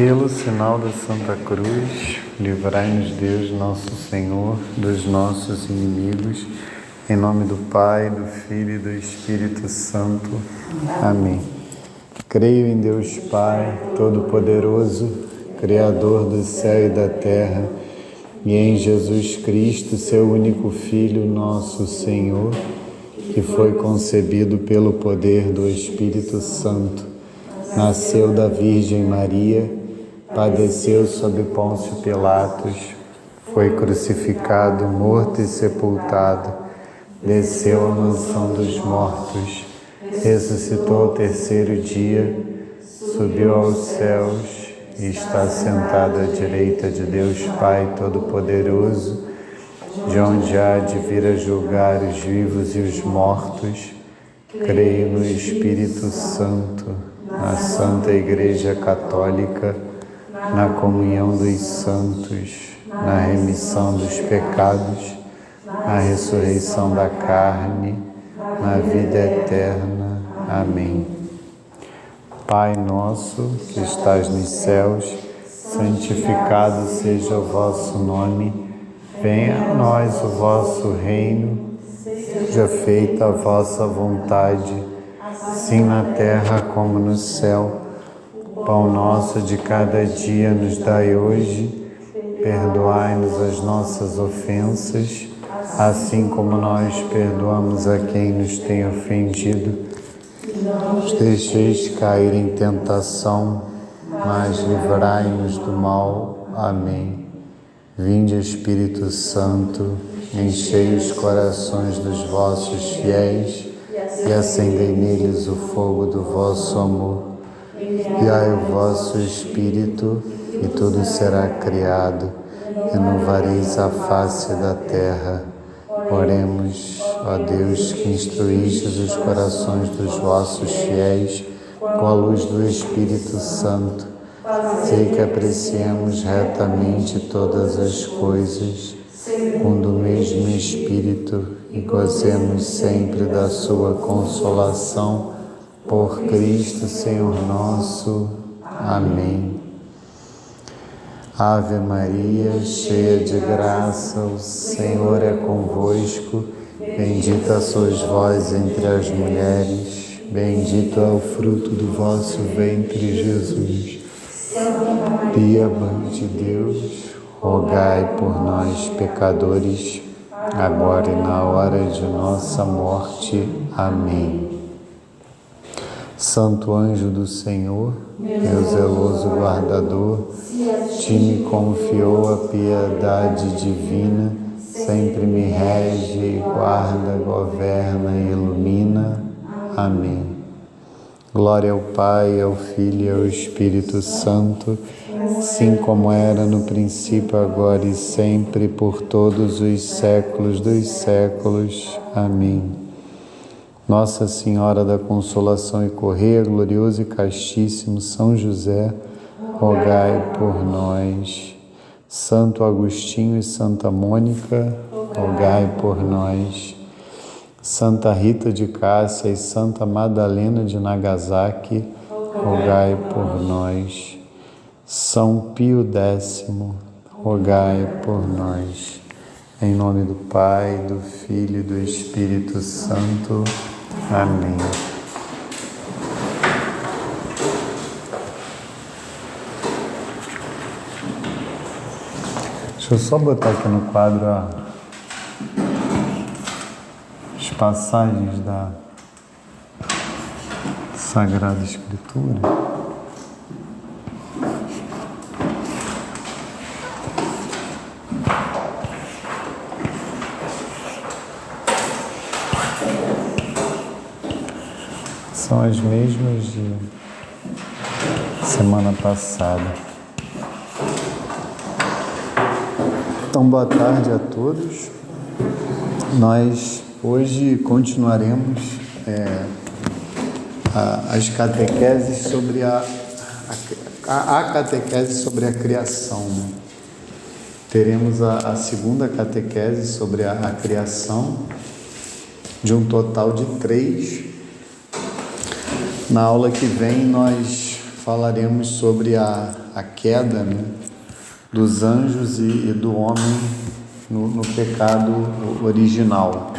Pelo sinal da Santa Cruz, livrai-nos Deus, nosso Senhor, dos nossos inimigos, em nome do Pai, do Filho e do Espírito Santo. Amém. Creio em Deus Pai, Todo-Poderoso, Criador do céu e da terra, e em Jesus Cristo, seu único Filho, nosso Senhor, que foi concebido pelo poder do Espírito Santo, nasceu da Virgem Maria, padeceu sob Pôncio Pilatos, foi crucificado, morto e sepultado, desceu à mansão dos mortos, ressuscitou ao terceiro dia, subiu aos céus e está sentado à direita de Deus Pai Todo-Poderoso, de onde há de vir a julgar os vivos e os mortos. Creio no Espírito Santo, na Santa Igreja Católica, na comunhão dos santos, na remissão dos pecados, na ressurreição da carne, na vida eterna. Amém. Pai nosso, que estás nos céus, santificado seja o vosso nome, venha a nós o vosso reino, seja feita a vossa vontade, assim na terra como no céu. O pão nosso de cada dia nos dai hoje, perdoai-nos as nossas ofensas, assim como nós perdoamos a quem nos tem ofendido. Não nos deixeis cair em tentação, mas livrai-nos do mal. Amém. Vinde, Espírito Santo, enchei os corações dos vossos fiéis e acendei neles o fogo do vosso amor. Enviai o vosso Espírito e tudo será criado, renovareis a face da terra. Oremos, ó Deus, que instruístes os corações dos vossos fiéis com a luz do Espírito Santo. Sei que apreciemos retamente todas as coisas, segundo o mesmo Espírito, e gozemos sempre da sua consolação. Por Cristo, Senhor nosso. Amém. Ave Maria, cheia de graça, o Senhor é convosco. Bendita sois vós entre as mulheres, bendito é o fruto do vosso ventre, Jesus. Maria, Mãe de Deus, rogai por nós, pecadores, agora e na hora de nossa morte. Amém. Santo anjo do Senhor, meu zeloso guardador, te me confiou a piedade divina, sempre me rege, guarda, governa e ilumina. Amém. Glória ao Pai, ao Filho e ao Espírito Santo, assim como era no princípio, agora e sempre, por todos os séculos dos séculos. Amém. Nossa Senhora da Consolação e Correia, glorioso e castíssimo São José, rogai por nós. Santo Agostinho e Santa Mônica, rogai por nós. Santa Rita de Cássia e Santa Madalena de Nagasaki, rogai por nós. São Pio X, rogai por nós. Em nome do Pai, do Filho e do Espírito Santo. Amém. Deixa eu só botar aqui no quadro as passagens da Sagrada Escritura. São as mesmas de semana passada. Então, boa tarde a todos. Nós hoje continuaremos as catequeses sobre a catequese sobre a criação. Teremos a segunda catequese sobre a criação, de um total de 3. Na aula que vem nós falaremos sobre a a queda, né, dos anjos e do homem no pecado original.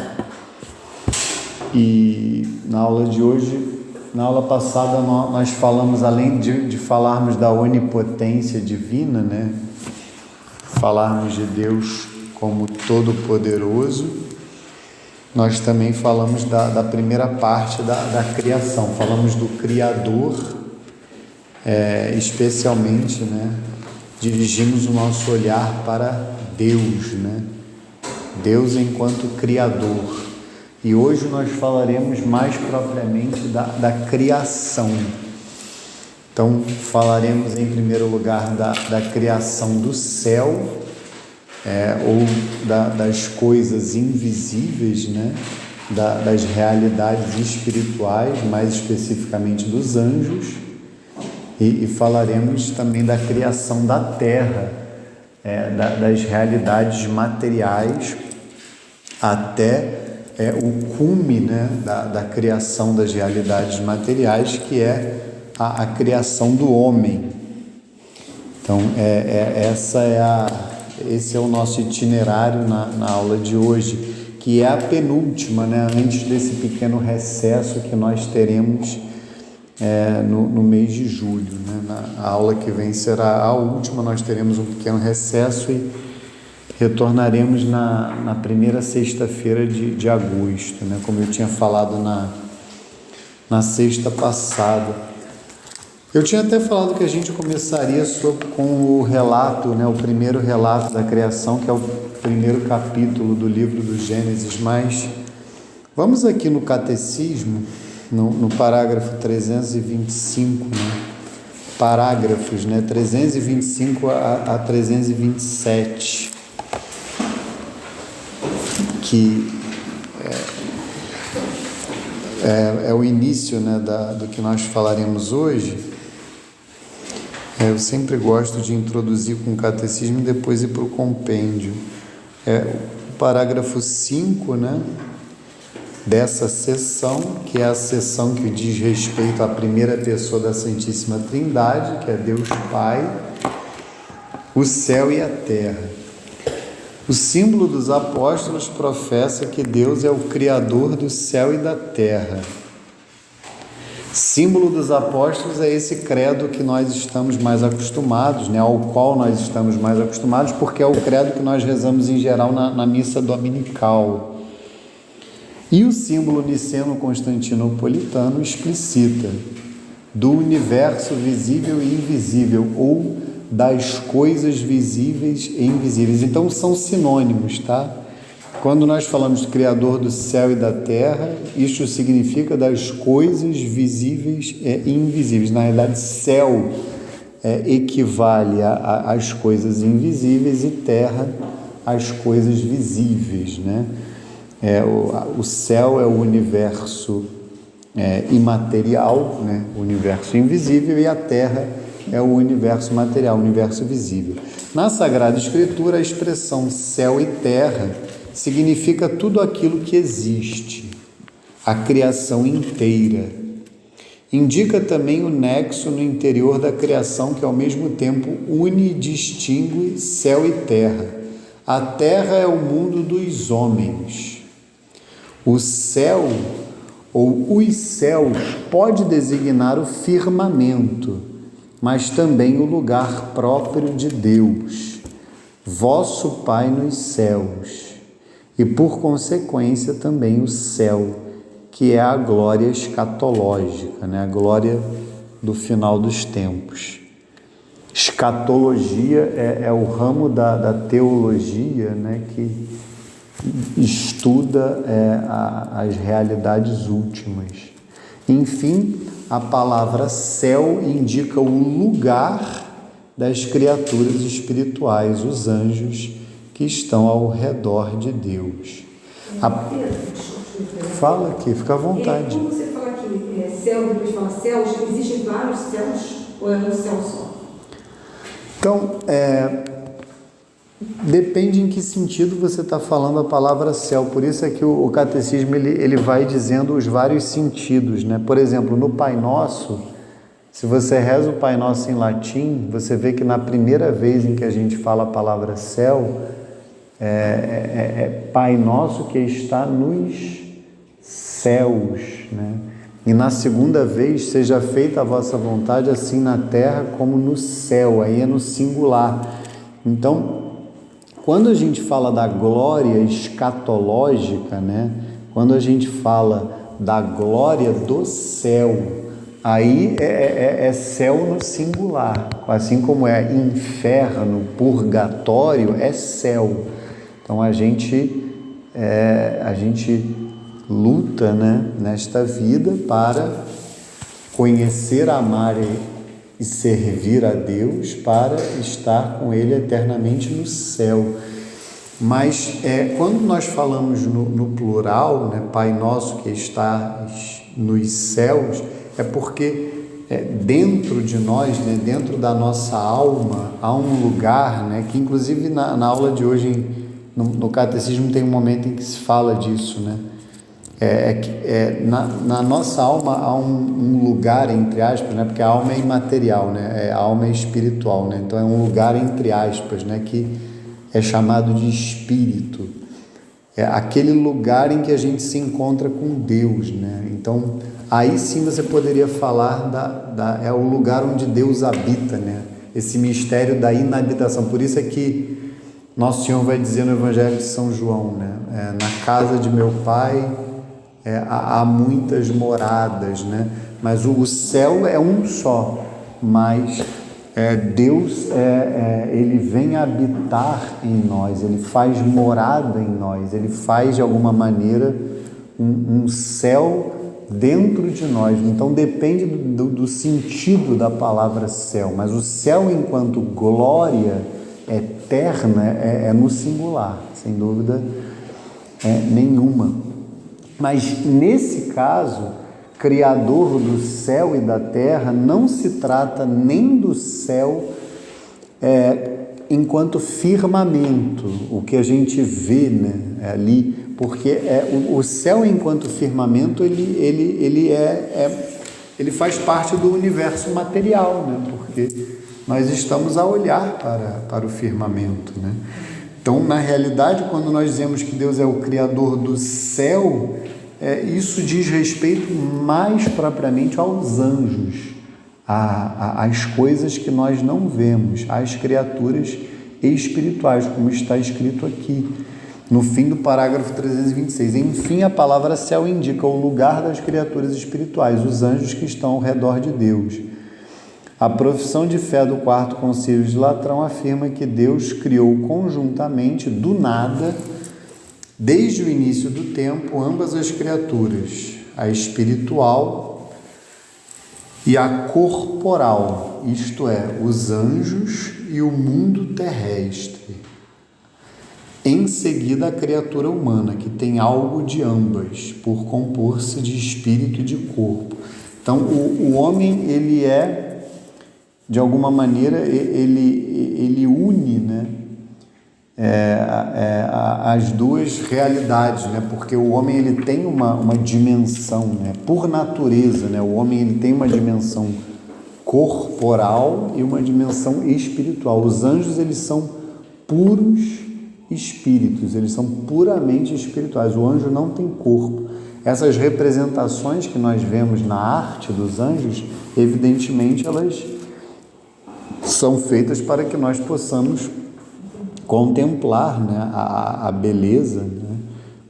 E na aula de hoje, na aula passada, nós falamos, além de falarmos da onipotência divina, né, falarmos de Deus como todo-poderoso, nós também falamos da primeira parte da criação, falamos do Criador, especialmente, né, dirigimos o nosso olhar para Deus, né, Deus enquanto Criador. E hoje nós falaremos mais propriamente da criação. Então, falaremos em primeiro lugar da criação do céu, ou das coisas invisíveis, né? Das realidades espirituais, mais especificamente dos anjos, e falaremos também da criação da terra, das realidades materiais, até o cume, né? da criação das realidades materiais, que é a criação do homem. Então, esse é o nosso itinerário na aula de hoje, que é a penúltima, né, antes desse pequeno recesso que nós teremos no mês de julho. Né? Na aula que vem será a última, nós teremos um pequeno recesso e retornaremos na primeira sexta-feira de agosto, né? Como eu tinha falado na sexta passada. Eu tinha até falado que a gente começaria com o relato, né, o primeiro relato da criação, que é o primeiro capítulo do livro do Gênesis, mas vamos aqui no Catecismo, no parágrafo 325, né, parágrafos, né, 325 a 327, que é o início, né, do que nós falaremos hoje. Eu sempre gosto de introduzir com o catecismo e depois ir para o compêndio. O parágrafo 5, né, dessa sessão, que é a sessão que diz respeito à primeira pessoa da Santíssima Trindade, que é Deus Pai, o céu e a terra. O símbolo dos apóstolos professa que Deus é o Criador do céu e da terra. Símbolo dos apóstolos é esse credo que nós estamos mais acostumados, né, ao qual nós estamos mais acostumados, porque é o credo que nós rezamos em geral na missa dominical. E o símbolo niceno-constantinopolitano explicita do universo visível e invisível, ou das coisas visíveis e invisíveis. Então são sinônimos, tá? Quando nós falamos do Criador do céu e da terra, isto significa das coisas visíveis e invisíveis. Na realidade, céu equivale às coisas invisíveis e terra às coisas visíveis, né? O céu é o universo imaterial, né? O universo invisível, e a terra é o universo material, o universo visível. Na Sagrada Escritura, a expressão céu e terra significa tudo aquilo que existe, a criação inteira. Indica também o nexo no interior da criação, que ao mesmo tempo une e distingue céu e terra. A terra é o mundo dos homens. O céu, ou os céus, pode designar o firmamento, mas também o lugar próprio de Deus, vosso Pai nos céus, e por consequência também o céu, que é a glória escatológica, né? A glória do final dos tempos. Escatologia é o ramo da teologia, né, que estuda as realidades últimas. Enfim, a palavra céu indica o lugar das criaturas espirituais, os anjos que estão ao redor de Deus. Fala aqui, fica à vontade. Quando você fala aqui, céu, depois fala céus, existem vários céus ou é um céu só? Então, depende em que sentido você está falando a palavra céu. Por isso é que o catecismo ele vai dizendo os vários sentidos, né? Por exemplo, no Pai Nosso, Se você reza o Pai Nosso em latim, você vê que na primeira vez em que a gente fala a palavra céu, Pai Nosso que está nos céus, né? E na segunda vez, seja feita a vossa vontade, assim na terra como no céu, aí é no singular. Então, quando a gente fala da glória escatológica, né? Quando a gente fala da glória do céu, aí é céu no singular, assim como é inferno, purgatório, é céu. Então a gente luta, né, nesta vida para conhecer, amar e servir a Deus, para estar com Ele eternamente no céu. Mas quando nós falamos no plural, né, Pai Nosso que estás nos céus, é porque dentro de nós, né, dentro da nossa alma, há um lugar, né, que inclusive na aula de hoje, no Catecismo, tem um momento em que se fala disso, né? Na nossa alma há um lugar, entre aspas, né? Porque a alma é imaterial, né? A alma é espiritual, né? Então é um lugar, entre aspas, né? Que é chamado de espírito. É aquele lugar em que a gente se encontra com Deus, né? Então aí sim você poderia falar é o lugar onde Deus habita, né? Esse mistério da inabitação. Por isso é que Nosso Senhor vai dizer no Evangelho de São João, né? Na casa de meu Pai há muitas moradas, né? Mas o céu é um só, mas Deus Ele vem habitar em nós, Ele faz morada em nós, Ele faz de alguma maneira um céu dentro de nós. Então depende do sentido da palavra céu, mas o céu enquanto glória eterna é no singular, sem dúvida nenhuma. Mas nesse caso, Criador do céu e da terra, não se trata nem do céu enquanto firmamento, o que a gente vê, né, ali, porque o céu enquanto firmamento ele faz parte do universo material, né, porque nós estamos a olhar para o firmamento, né? Então, na realidade, quando nós dizemos que Deus é o Criador do céu, isso diz respeito mais propriamente aos anjos, às coisas que nós não vemos, às criaturas espirituais, como está escrito aqui, no fim do parágrafo 326. Enfim, a palavra céu indica o lugar das criaturas espirituais, os anjos que estão ao redor de Deus. A profissão de fé do Quarto Concílio de Latrão afirma que Deus criou conjuntamente, do nada, desde o início do tempo, ambas as criaturas, a espiritual e a corporal, isto é, os anjos e o mundo terrestre. Em seguida, a criatura humana, que tem algo de ambas, por compor-se de espírito e de corpo. Então, o homem, ele de alguma maneira, ele une, né, as duas realidades, né, porque o homem ele tem uma dimensão, né, por natureza, né, o homem ele tem uma dimensão corporal e uma dimensão espiritual. Os anjos eles são puros espíritos, eles são puramente espirituais. O anjo não tem corpo. Essas representações que nós vemos na arte dos anjos, evidentemente elas são feitas para que nós possamos contemplar, né, a beleza, né,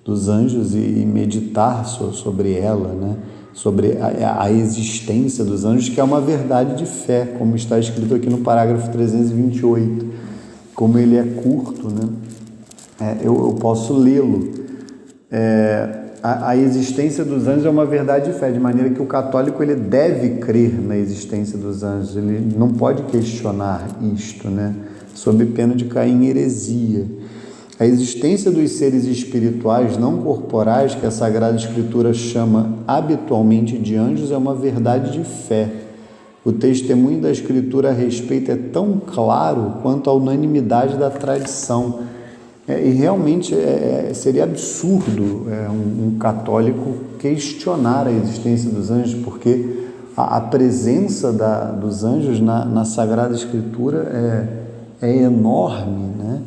dos anjos e meditar sobre ela, né, sobre a existência dos anjos, que é uma verdade de fé, como está escrito aqui no parágrafo 328. Como ele é curto, né, eu posso lê-lo. A existência dos anjos é uma verdade de fé, de maneira que o católico ele deve crer na existência dos anjos, ele não pode questionar isto, né, sob pena de cair em heresia. A existência dos seres espirituais não corporais, que a Sagrada Escritura chama habitualmente de anjos, é uma verdade de fé. O testemunho da Escritura a respeito é tão claro quanto a unanimidade da tradição. E realmente seria absurdo um católico questionar a existência dos anjos, porque a presença dos anjos na Sagrada Escritura é enorme, né?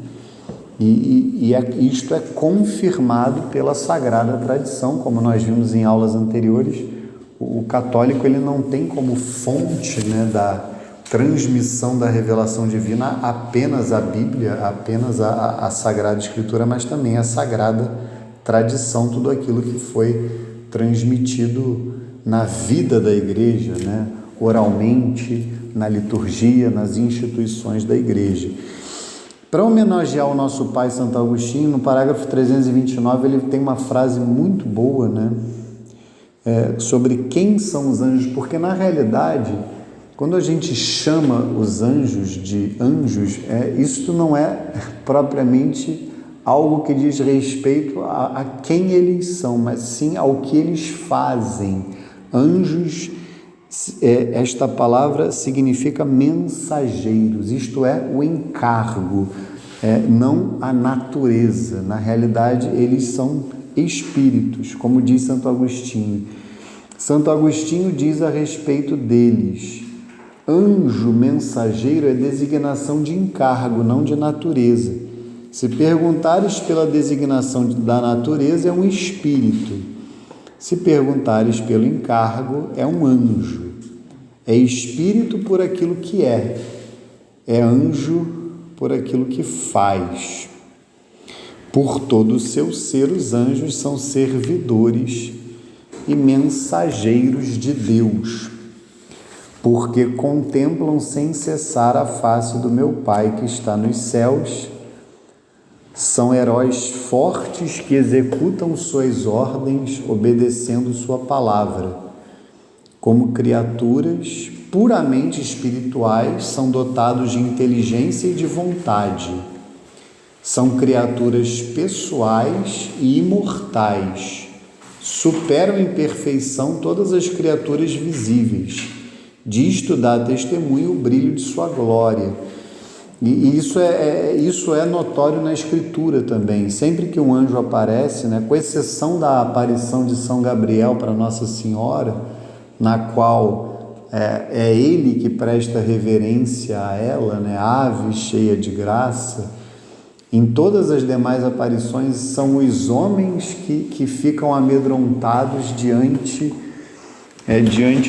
Isto é confirmado pela Sagrada Tradição, como nós vimos em aulas anteriores. O católico ele não tem como fonte, né, da transmissão da revelação divina apenas a Bíblia, apenas a Sagrada Escritura, mas também a Sagrada Tradição, tudo aquilo que foi transmitido na vida da igreja, né, oralmente, na liturgia, nas instituições da igreja. Para homenagear o nosso pai Santo Agostinho, no parágrafo 329, ele tem uma frase muito boa, né, sobre quem são os anjos, porque na realidade, quando a gente chama os anjos de anjos, isso não é propriamente algo que diz respeito a quem eles são, mas sim ao que eles fazem. Anjos, esta palavra significa mensageiros, isto é, o encargo, não a natureza. Na realidade, eles são espíritos, como diz Santo Agostinho. Santo Agostinho diz a respeito deles: anjo mensageiro é designação de encargo, não de natureza. Se perguntares pela designação da natureza, é um espírito. Se perguntares pelo encargo, é um anjo. É espírito por aquilo que é anjo por aquilo que faz. Por todo o seu ser, os anjos são servidores e mensageiros de Deus, porque contemplam sem cessar a face do meu Pai que está nos céus. São heróis fortes que executam suas ordens, obedecendo sua palavra. Como criaturas puramente espirituais, são dotados de inteligência e de vontade. São criaturas pessoais e imortais. Superam em perfeição todas as criaturas visíveis. Disto dá testemunho o brilho de sua glória. E isso é notório na Escritura também. Sempre que um anjo aparece, né, com exceção da aparição de São Gabriel para Nossa Senhora, na qual é ele que presta reverência a ela, né, ave cheia de graça. Em todas as demais aparições são os homens que ficam amedrontados diante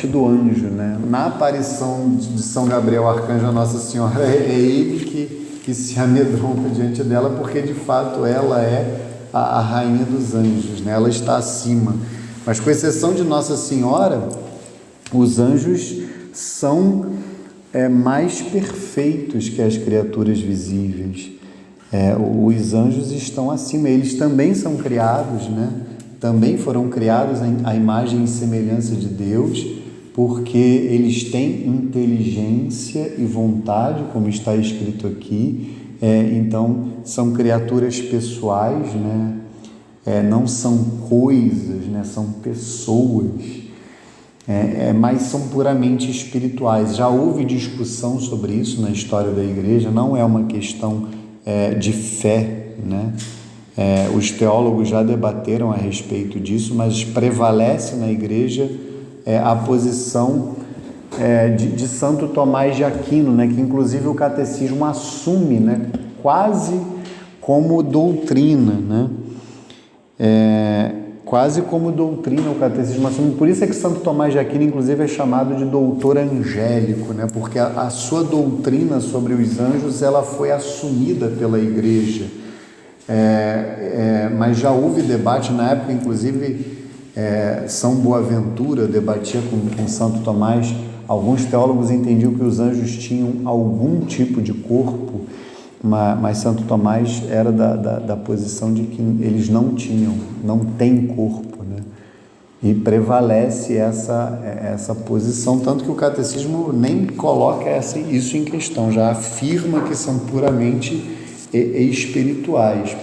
do anjo, né? Na aparição de São Gabriel, arcanjo a Nossa Senhora, é ele que se amedronta diante dela, porque de fato ela é a rainha dos anjos, né? Ela está acima. Mas com exceção de Nossa Senhora, os anjos são mais perfeitos que as criaturas visíveis. Os anjos estão acima, eles também são criados, né? Também foram criados à imagem e semelhança de Deus, porque eles têm inteligência e vontade, como está escrito aqui. Então, são criaturas pessoais, né? Não são coisas, né? São pessoas, mas são puramente espirituais. Já houve discussão sobre isso na história da Igreja, não é uma questão de fé, né? Os teólogos já debateram a respeito disso, mas prevalece na Igreja a posição de Santo Tomás de Aquino, né? Que inclusive o catecismo assume, né? Quase como doutrina, né? Quase como doutrina o catecismo assume. Por isso é que Santo Tomás de Aquino inclusive é chamado de doutor angélico, né? Porque a sua doutrina sobre os anjos ela foi assumida pela Igreja. Mas já houve debate na época, inclusive São Boaventura debatia com Santo Tomás. Alguns teólogos entendiam que os anjos tinham algum tipo de corpo, mas Santo Tomás era da posição de que eles não têm corpo, né? E prevalece essa posição, tanto que o catecismo nem coloca isso em questão, já afirma que são puramente espirituais.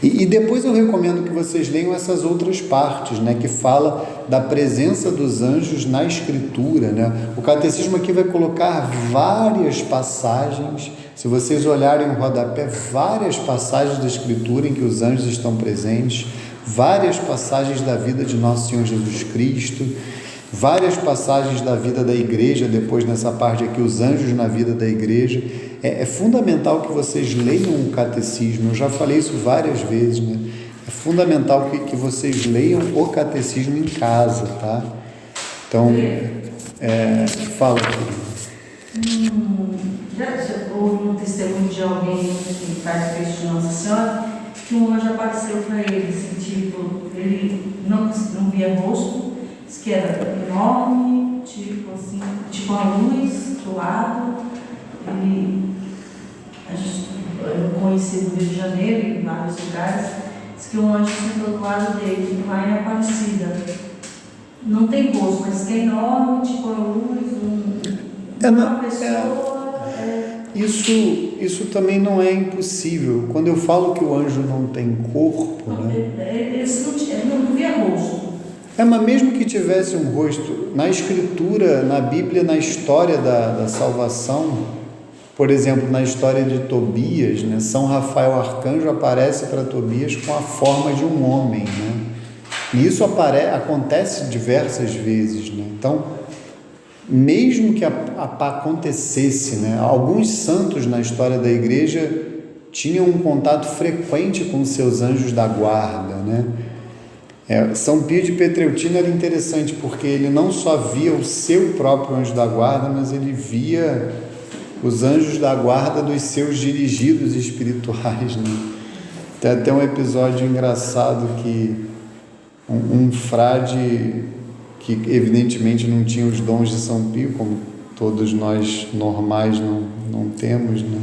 E depois eu recomendo que vocês leiam essas outras partes, né, que fala da presença dos anjos na Escritura, né? O catecismo aqui vai colocar várias passagens, se vocês olharem o rodapé, várias passagens da Escritura em que os anjos estão presentes, várias passagens da vida de Nosso Senhor Jesus Cristo, várias passagens da vida da igreja, depois nessa parte aqui, os anjos na vida da igreja. É fundamental que vocês leiam o catecismo, eu já falei isso várias vezes, né? É fundamental que vocês leiam o catecismo em casa, tá? Então, fala. Já houve um testemunho de alguém que faz Cristo de Nossa Senhora, que um anjo apareceu para ele, assim, tipo, ele não via rosto, disse que era enorme, tipo assim, tipo uma luz do lado. Eu conheci no Rio de Janeiro, em vários lugares, disse que um anjo sentou do lado dele, lá em Aparecida. Não tem rosto, mas que é enorme, tipo uma luz, uma pessoa. Isso também não é impossível. Quando eu falo que o anjo não tem corpo, né? Ele não via rosto. Mas mesmo que tivesse um rosto, na Escritura, na Bíblia, na história da salvação, por exemplo, na história de Tobias, né? São Rafael Arcanjo aparece para Tobias com a forma de um homem, né? E isso acontece diversas vezes, né? Então, mesmo que acontecesse, né? Alguns santos na história da igreja tinham um contato frequente com seus anjos da guarda, né? São Pio de Petreutina era interessante, porque ele não só via o seu próprio anjo da guarda, mas ele via os anjos da guarda dos seus dirigidos espirituais, né? Tem até um episódio engraçado que um frade que evidentemente não tinha os dons de São Pio, como todos nós normais não temos, né?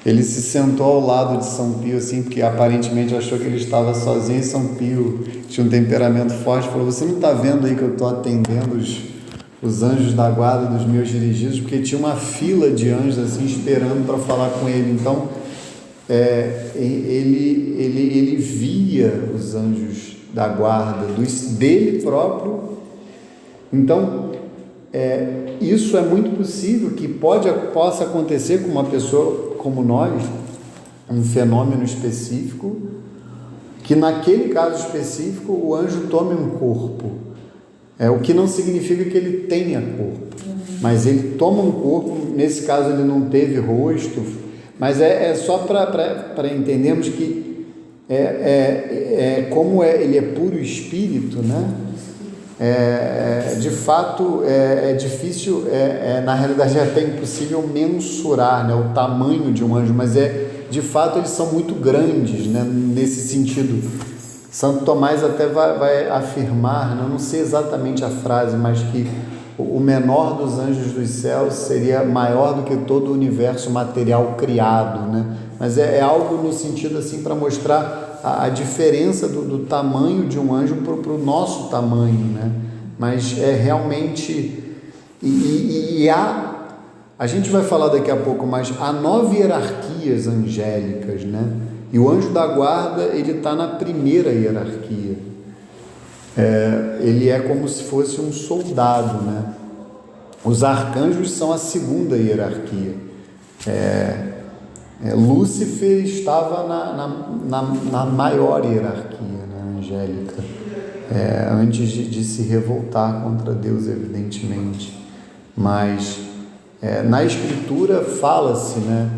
Ele se sentou ao lado de São Pio, assim, porque aparentemente achou que ele estava sozinho, e São Pio tinha um temperamento forte, falou: você não está vendo aí que eu estou atendendo os anjos da guarda dos meus dirigidos? Porque tinha uma fila de anjos assim esperando para falar com ele. Então ele via os anjos da guarda dele próprio. Então isso é muito possível que possa acontecer com uma pessoa como nós, um fenômeno específico, que naquele caso específico o anjo tome um corpo. O que não significa que ele tenha corpo, mas ele toma um corpo. Nesse caso ele não teve rosto, mas só para entendermos que como ele é puro espírito, né? De fato é difícil, na realidade é até impossível mensurar, né, o tamanho de um anjo, mas de fato eles são muito grandes, né, nesse sentido. Santo Tomás até vai afirmar, né, não sei exatamente a frase, mas que o menor dos anjos dos céus seria maior do que todo o universo material criado, né? Mas é algo no sentido assim para mostrar a diferença do tamanho de um anjo para o nosso tamanho, né? Mas realmente, a gente vai falar daqui a pouco, mas há 9 hierarquias angélicas, né? E o anjo da guarda, ele está na primeira hierarquia. Ele é como se fosse um soldado, né? Os arcanjos são a segunda hierarquia. Lúcifer estava na maior hierarquia, né, angélica, antes de se revoltar contra Deus, evidentemente. Mas na Escritura fala-se, né,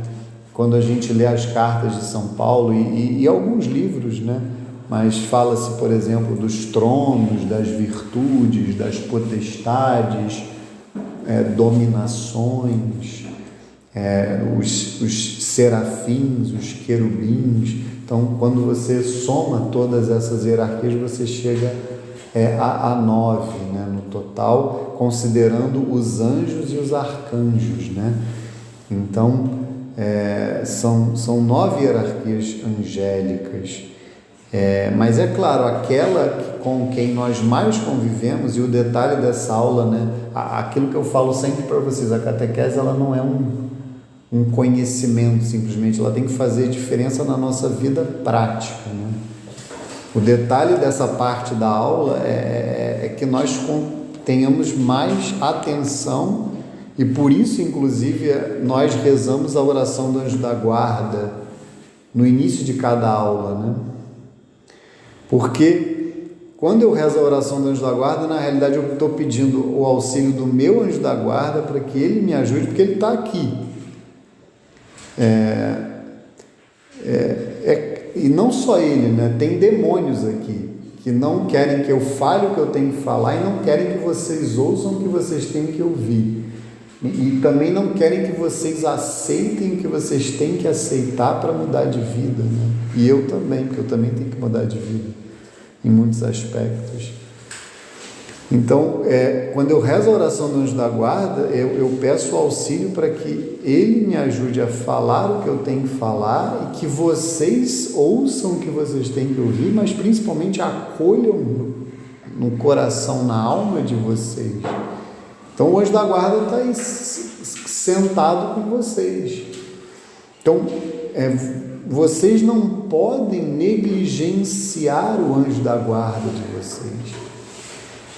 quando a gente lê as cartas de São Paulo e alguns livros, né, mas fala-se, por exemplo, dos tronos, das virtudes, das potestades, dominações, os serafins, os querubins. Então, quando você soma todas essas hierarquias, você chega a 9, né, no total, considerando os anjos e os arcanjos, né? Então, são 9 hierarquias angélicas. Mas é claro, aquela com quem nós mais convivemos, e o detalhe dessa aula, né, aquilo que eu falo sempre para vocês, a catequese ela não é um conhecimento simplesmente, ela tem que fazer diferença na nossa vida prática, né? O detalhe dessa parte da aula é que nós tenhamos mais atenção, e por isso inclusive nós rezamos a oração do anjo da guarda no início de cada aula, né? Porque quando eu rezo a oração do anjo da guarda, na realidade eu estou pedindo o auxílio do meu anjo da guarda para que ele me ajude, porque ele está aqui. E não só ele, né? Tem demônios aqui que não querem que eu fale o que eu tenho que falar e não querem que vocês ouçam o que vocês têm que ouvir. E também não querem que vocês aceitem o que vocês têm que aceitar para mudar de vida, né? E eu também, porque eu também tenho que mudar de vida em muitos aspectos. Então, quando eu rezo a oração do anjo da guarda, eu peço auxílio para que ele me ajude a falar o que eu tenho que falar e que vocês ouçam o que vocês têm que ouvir, mas principalmente acolham no coração, na alma de vocês. Então, o anjo da guarda está aí sentado com vocês. Então, vocês não podem negligenciar o anjo da guarda de vocês.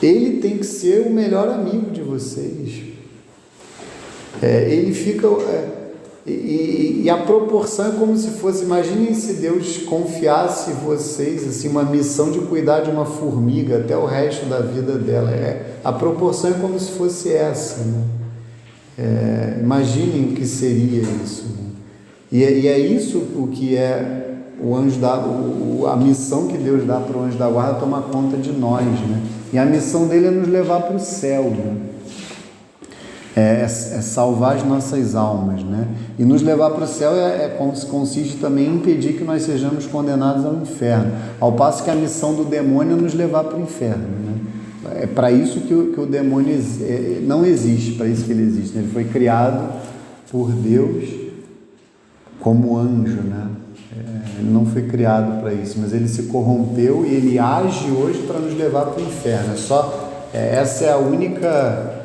Ele tem que ser o melhor amigo de vocês. Ele fica... E a proporção é como se fosse... Imaginem se Deus confiasse vocês assim, uma missão de cuidar de uma formiga até o resto da vida dela. A proporção é como se fosse essa, né? Imaginem o que seria isso, né? E é isso o que é o anjo a missão que Deus dá para o anjo da guarda tomar conta de nós, né? E a missão dele é nos levar para o céu, né? É salvar as nossas almas, né? E nos levar para o céu consiste também em impedir que nós sejamos condenados ao inferno, ao passo que a missão do demônio é nos levar para o inferno, né? É para isso que o demônio não existe, para isso que ele existe, né? Ele foi criado por Deus como anjo, né? Ele não foi criado para isso, mas ele se corrompeu e ele age hoje para nos levar para o inferno. Essa é a única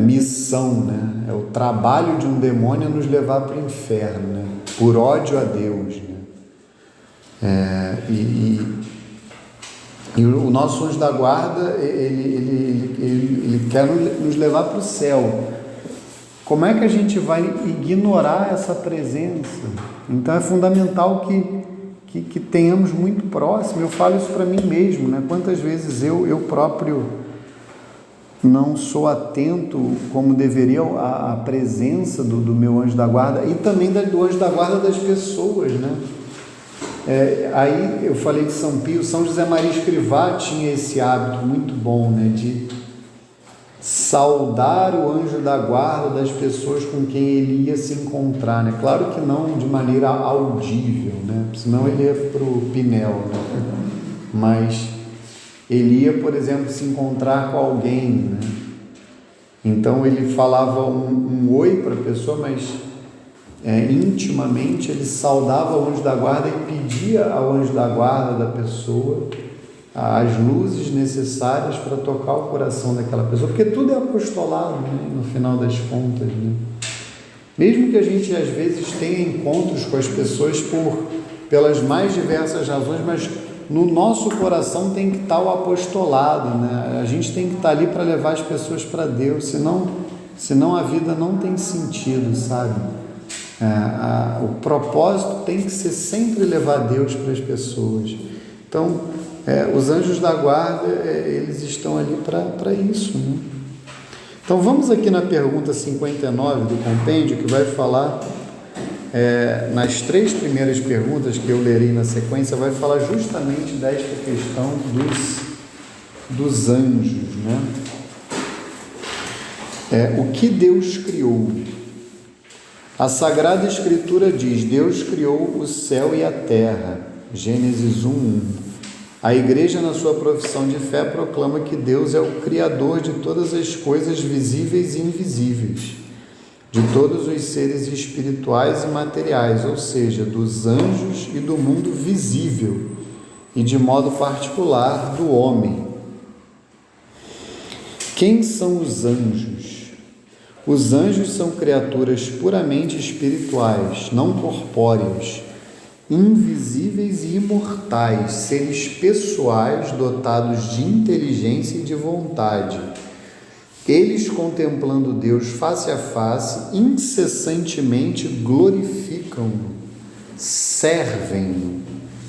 missão, né? O trabalho de um demônio é nos levar para o inferno, né? Por ódio a Deus, né? E o nosso anjo da guarda, ele quer nos levar para o céu. Como é que a gente vai ignorar essa presença? Então é fundamental que tenhamos muito próximo. Eu falo isso para mim mesmo, né? Quantas vezes eu próprio não sou atento como deveria à presença do meu anjo da guarda e também do anjo da guarda das pessoas, né? Aí eu falei de São Pio, São José Maria Escrivá tinha esse hábito muito bom, né? De saudar o anjo da guarda das pessoas com quem ele ia se encontrar, né? Claro que não de maneira audível, né? Senão ele ia para o Pinel, né? Mas ele ia, por exemplo, se encontrar com alguém, né? Então ele falava um oi para a pessoa, mas intimamente ele saudava o anjo da guarda e pedia ao anjo da guarda da pessoa as luzes necessárias para tocar o coração daquela pessoa, porque tudo é apostolado, né? No final das contas, né? Mesmo que a gente às vezes tenha encontros com as pessoas pelas mais diversas razões, mas no nosso coração tem que estar o apostolado, né? A gente tem que estar ali para levar as pessoas para Deus, senão a vida não tem sentido, sabe? O propósito tem que ser sempre levar Deus para as pessoas. Então, os anjos da guarda, eles estão ali para isso, né? Então, vamos aqui na pergunta 59 do compêndio, que vai falar, nas 3 primeiras perguntas que eu lerei na sequência, vai falar justamente desta questão dos anjos, né? O que Deus criou? A Sagrada Escritura diz: Deus criou o céu e a terra. Gênesis 1:1. A Igreja, na sua profissão de fé, proclama que Deus é o Criador de todas as coisas visíveis e invisíveis, de todos os seres espirituais e materiais, ou seja, dos anjos e do mundo visível, e de modo particular do homem. Quem são os anjos? Os anjos são criaturas puramente espirituais, não corpóreas, invisíveis e imortais, seres pessoais dotados de inteligência e de vontade. Eles, contemplando Deus face a face, incessantemente glorificam-no, servem-no,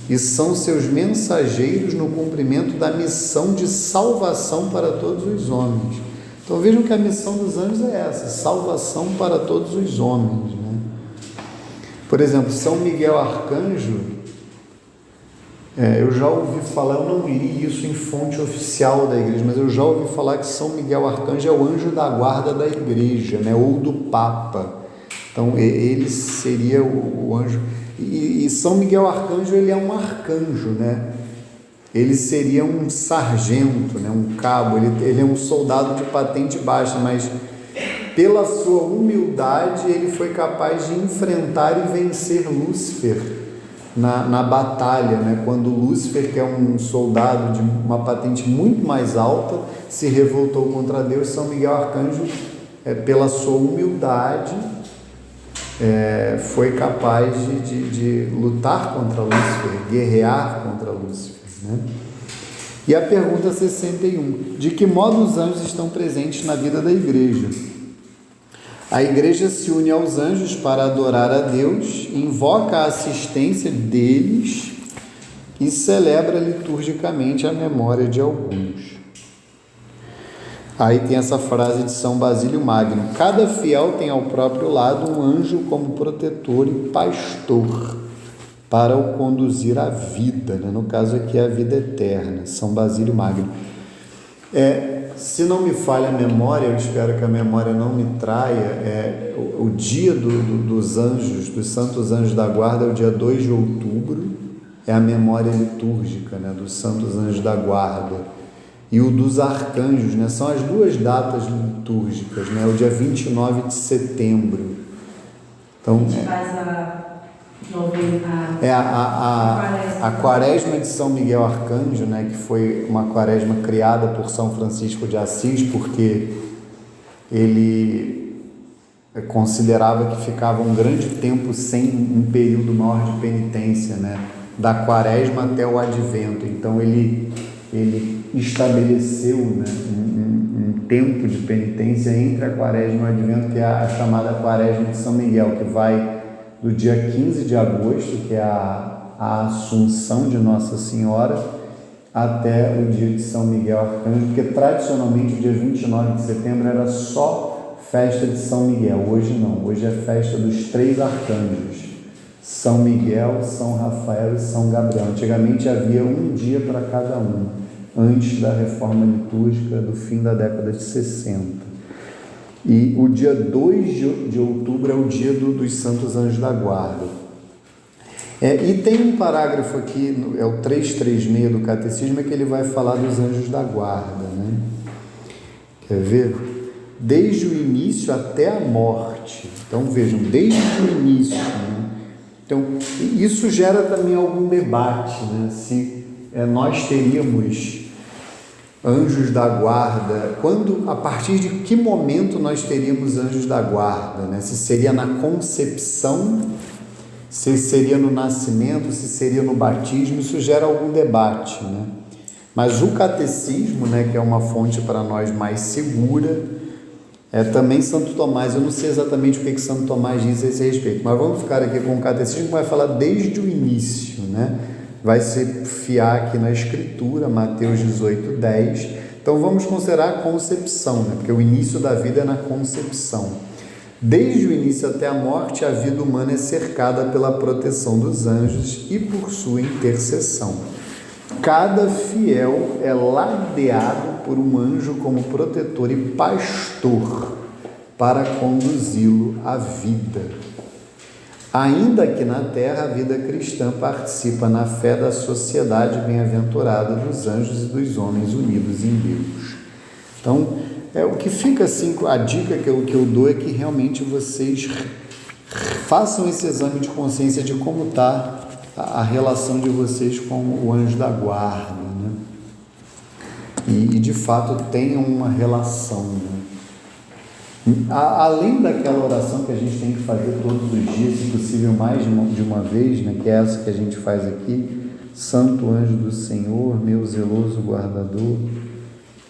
e são seus mensageiros no cumprimento da missão de salvação para todos os homens. Então vejam que a missão dos anjos é essa, salvação para todos os homens, né? Por exemplo, São Miguel Arcanjo, eu já ouvi falar, eu não li isso em fonte oficial da igreja, mas eu já ouvi falar que São Miguel Arcanjo é o anjo da guarda da igreja, né? Ou do Papa. Então ele seria o anjo. E São Miguel Arcanjo, ele é um arcanjo, né? Ele seria um sargento, né? Um cabo, ele é um soldado de patente baixa, mas pela sua humildade ele foi capaz de enfrentar e vencer Lúcifer na batalha, né? Quando Lúcifer, que é um soldado de uma patente muito mais alta, se revoltou contra Deus, São Miguel Arcanjo, pela sua humildade, foi capaz de lutar contra Lúcifer, guerrear contra Lúcifer, né? E a pergunta 61, de que modo os anjos estão presentes na vida da igreja? A igreja se une aos anjos para adorar a Deus, invoca a assistência deles e celebra liturgicamente a memória de alguns. Aí tem essa frase de São Basílio Magno: cada fiel tem ao próprio lado um anjo como protetor e pastor para o conduzir à vida, né? No caso aqui a vida eterna, São Basílio Magno. Se não me falha a memória, eu espero que a memória não me traia, o dia dos anjos, dos santos anjos da guarda, é o dia 2 de outubro, é a memória litúrgica, né, dos santos anjos da guarda. E o dos arcanjos, né, são as duas datas litúrgicas, né, o dia 29 de setembro. Então, a gente faz a quaresma de São Miguel Arcanjo, né, que foi uma quaresma criada por São Francisco de Assis, porque ele considerava que ficava um grande tempo sem um período maior de penitência, né, da quaresma até o advento. Então ele estabeleceu, né, um tempo de penitência entre a quaresma e o advento, que é a chamada quaresma de São Miguel, que vai do dia 15 de agosto, que é a Assunção de Nossa Senhora, até o dia de São Miguel Arcanjo, porque tradicionalmente o dia 29 de setembro era só festa de São Miguel. Hoje não, hoje é festa dos 3 arcanjos: São Miguel, São Rafael e São Gabriel. Antigamente havia um dia para cada um, antes da reforma litúrgica do fim da década de 60. E o dia 2 de outubro é o dia dos Santos Anjos da Guarda. E tem um parágrafo aqui, é o 336 do Catecismo, que ele vai falar dos Anjos da Guarda, né? Quer ver? Desde o início até a morte. Então vejam, desde o início, né? Então isso gera também algum debate, né? Se nós teríamos anjos da guarda, a partir de que momento nós teríamos anjos da guarda, né? Se seria na concepção, se seria no nascimento, se seria no batismo, isso gera algum debate, né? Mas o catecismo, né, que é uma fonte para nós mais segura, também Santo Tomás, eu não sei exatamente o que Santo Tomás diz a esse respeito, mas vamos ficar aqui com o catecismo, que vai falar desde o início, né? Vai se fiar aqui na Escritura, Mateus 18:10. Então vamos considerar a concepção, né? Porque o início da vida é na concepção. Desde o início até a morte, a vida humana é cercada pela proteção dos anjos e por sua intercessão. Cada fiel é ladeado por um anjo como protetor e pastor para conduzi-lo à vida. Ainda que na terra, a vida cristã participa na fé da sociedade bem-aventurada dos anjos e dos homens unidos em Deus. Então, o que fica assim, a dica que eu dou é que realmente vocês façam esse exame de consciência de como está a relação de vocês com o anjo da guarda, né? E de fato tenham uma relação, né? Além daquela oração que a gente tem que fazer todos os dias, se possível mais de uma vez, né, que é essa que a gente faz aqui: Santo anjo do Senhor, meu zeloso guardador,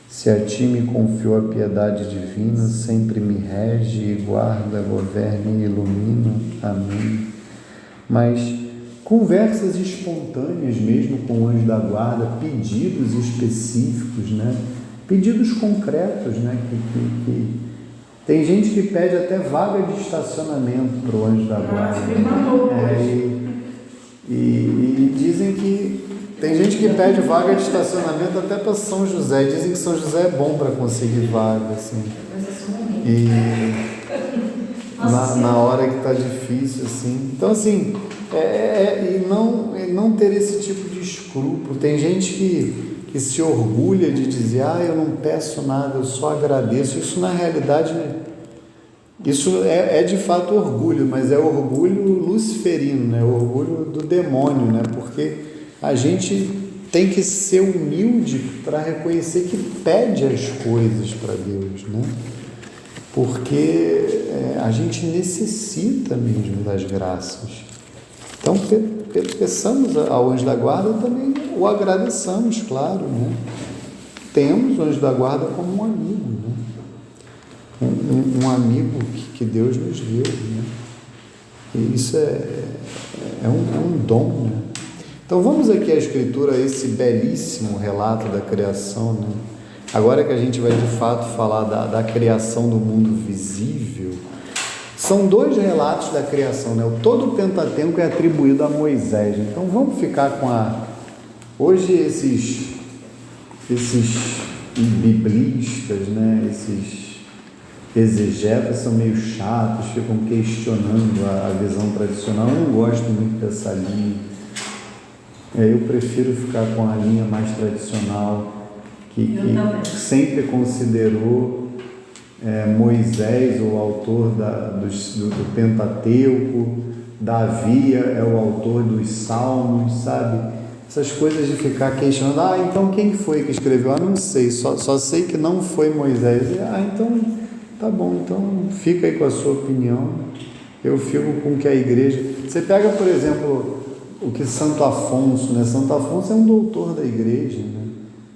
se a ti me confio a piedade divina, sempre me rege e guarda, governe e ilumina. Amém. Mas conversas espontâneas mesmo com o anjo da guarda, pedidos específicos, né? Pedidos concretos, né? Tem gente que pede até vaga de estacionamento para o anjo da guarda. E dizem que tem gente que pede vaga de estacionamento até para São José. Dizem que São José é bom para conseguir vaga, assim. E na hora que está difícil, assim. Então, assim, e não ter esse tipo de escrúpulo. Tem gente que se orgulha de dizer, eu não peço nada, eu só agradeço. Isso, na realidade, isso é de fato orgulho, mas é orgulho luciferino, né? Orgulho do demônio, né? Porque a gente tem que ser humilde para reconhecer que pede as coisas para Deus, né? Porque a gente necessita mesmo das graças. Então, peçamos ao anjo da guarda, também o agradeçamos, claro, né? Temos o anjo da guarda como um amigo, né? Um amigo que Deus nos deu, né? E isso é um dom, né? Então vamos aqui à Escritura, esse belíssimo relato da criação, né? Agora que a gente vai de fato falar da criação do mundo visível, são 2 relatos da criação, né? Todo o Pentateuco é atribuído a Moisés. Então vamos ficar com hoje esses biblistas, né? Esses exegetas são meio chatos, ficam questionando a visão tradicional. Eu não gosto muito dessa linha. Eu prefiro ficar com a linha mais tradicional, que sempre considerou Moisés o autor do Pentateuco, Davi é o autor dos Salmos, sabe? Essas coisas de ficar questionando, então quem foi que escreveu? Não sei, só sei que não foi Moisés. Então tá bom, então fica aí com a sua opinião, eu fico com que a igreja... Você pega, por exemplo, o que Santo Afonso, né? Santo Afonso é um doutor da igreja, né?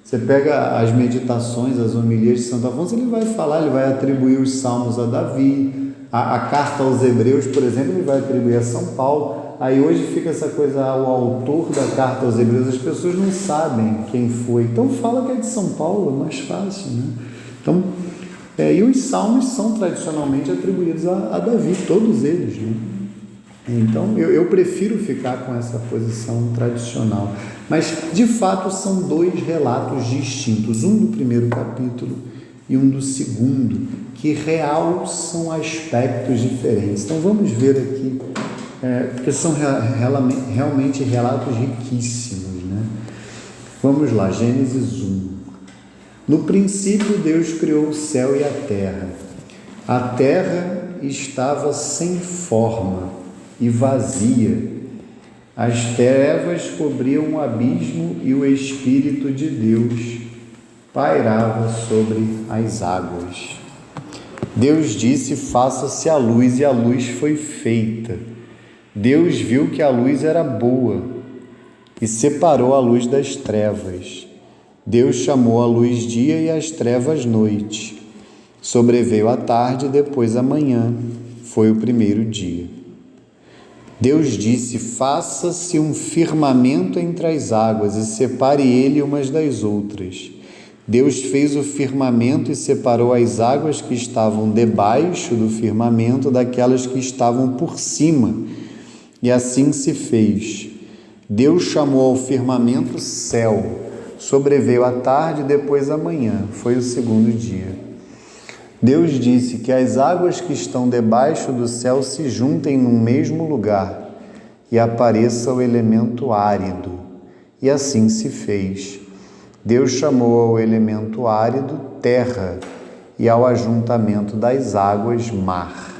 Você pega as meditações, as homilias de Santo Afonso, ele vai falar, ele vai atribuir os salmos a Davi, a carta aos Hebreus, por exemplo, ele vai atribuir a São Paulo. Aí hoje fica essa coisa, o autor da carta aos Hebreus, as pessoas não sabem quem foi, então fala que é de São Paulo, é mais fácil, né? Então, e os salmos são tradicionalmente atribuídos a Davi, todos eles, né? Então, eu prefiro ficar com essa posição tradicional. Mas, de fato, são 2 relatos distintos, um do primeiro capítulo e um do segundo, que realçam aspectos diferentes. Então, vamos ver aqui, porque são realmente relatos riquíssimos, né? Vamos lá, Gênesis 1. No princípio, Deus criou o céu e a terra. A terra estava sem forma e vazia. As trevas cobriam o abismo e o Espírito de Deus pairava sobre as águas. Deus disse, faça-se a luz, e a luz foi feita. Deus viu que a luz era boa e separou a luz das trevas. Deus chamou a luz dia e as trevas noite. Sobreveio a tarde e depois a manhã. Foi o primeiro dia. Deus disse, faça-se um firmamento entre as águas e separe ele umas das outras. Deus fez o firmamento e separou as águas que estavam debaixo do firmamento daquelas que estavam por cima. E assim se fez. Deus chamou ao firmamento céu. Sobreveio a tarde e depois a manhã. Foi o segundo dia. Deus disse que as águas que estão debaixo do céu se juntem num mesmo lugar e apareça o elemento árido. E assim se fez. Deus chamou ao elemento árido terra e ao ajuntamento das águas mar.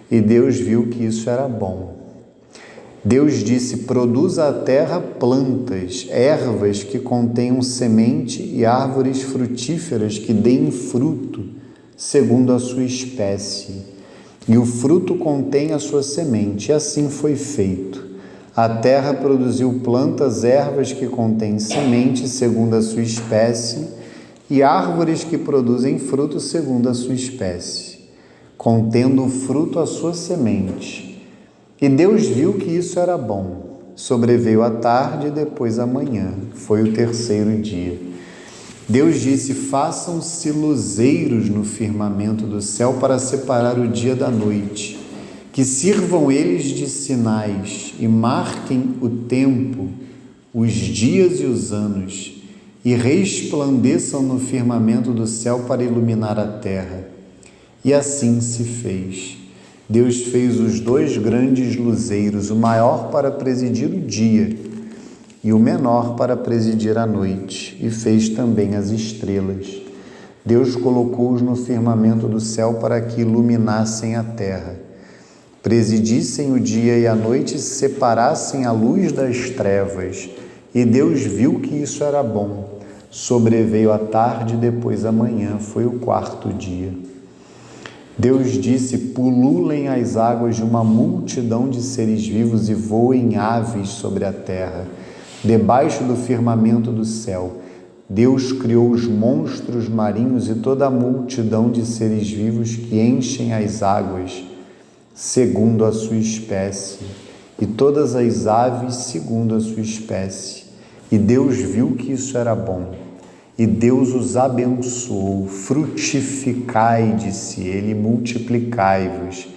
E Deus viu que isso era bom. Deus disse, produza a terra plantas, ervas que contenham semente e árvores frutíferas que deem fruto segundo a sua espécie, e o fruto contém a sua semente, e assim foi feito. A terra produziu plantas, ervas que contêm semente segundo a sua espécie, e árvores que produzem fruto segundo a sua espécie, contendo o fruto a sua semente. E Deus viu que isso era bom. Sobreveio a tarde e depois a manhã. Foi o terceiro dia. Deus disse: façam-se luzeiros no firmamento do céu para separar o dia da noite, que sirvam eles de sinais e marquem o tempo, os dias e os anos, e resplandeçam no firmamento do céu para iluminar a terra. E assim se fez. Deus fez os 2 grandes luzeiros, o maior para presidir o dia e o menor para presidir a noite, e fez também as estrelas. Deus colocou-os no firmamento do céu para que iluminassem a terra, presidissem o dia e a noite e separassem a luz das trevas. E Deus viu que isso era bom. Sobreveio a tarde e depois a manhã. Foi o 4º dia. Deus disse: pululem as águas de uma multidão de seres vivos e voem aves sobre a terra, debaixo do firmamento do céu. Deus criou os monstros marinhos e toda a multidão de seres vivos que enchem as águas, segundo a sua espécie, e todas as aves segundo a sua espécie. E Deus viu que isso era bom. E Deus os abençoou. Frutificai, disse ele, multiplicai-vos,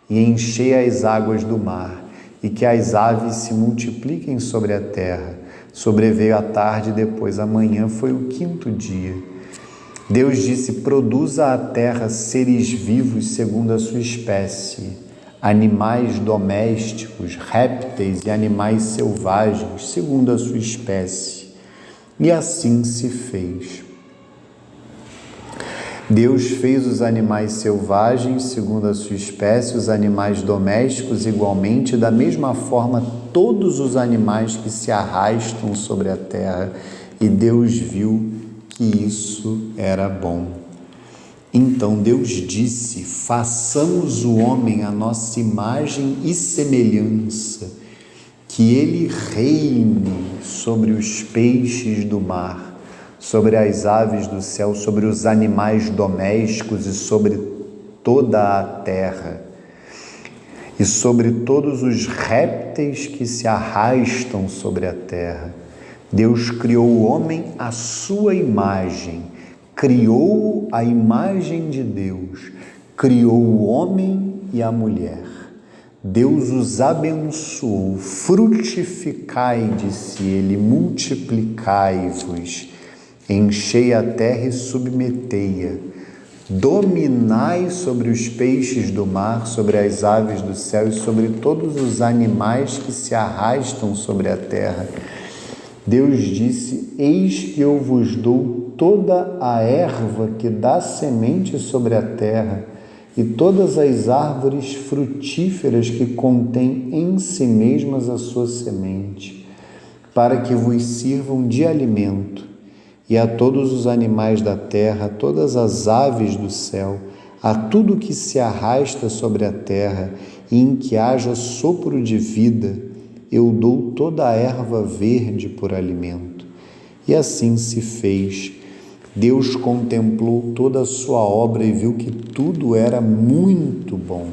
e enchei as águas do mar, e que as aves se multipliquem sobre a terra. Sobreveio a tarde e depois a manhã. Foi o 5º dia. Deus disse: produza a terra seres vivos segundo a sua espécie, animais domésticos, répteis e animais selvagens segundo a sua espécie. E assim se fez. Deus fez os animais selvagens segundo a sua espécie, os animais domésticos igualmente, da mesma forma todos os animais que se arrastam sobre a terra, e Deus viu que isso era bom. Então Deus disse: façamos o homem à nossa imagem e semelhança, que ele reine sobre os peixes do mar, sobre as aves do céu, sobre os animais domésticos e sobre toda a terra, e sobre todos os répteis que se arrastam sobre a terra. Deus criou o homem à sua imagem, criou a imagem de Deus, criou o homem e a mulher. Deus os abençoou. Frutificai, disse ele, multiplicai-vos, enchei a terra e submetei-a, dominai sobre os peixes do mar, sobre as aves do céu e sobre todos os animais que se arrastam sobre a terra. Deus disse: eis que eu vos dou toda a erva que dá semente sobre a terra, e todas as árvores frutíferas que contêm em si mesmas a sua semente, para que vos sirvam de alimento, e a todos os animais da terra, a todas as aves do céu, a tudo que se arrasta sobre a terra, e em que haja sopro de vida, eu dou toda a erva verde por alimento. E assim se fez. Deus contemplou toda a sua obra e viu que tudo era muito bom.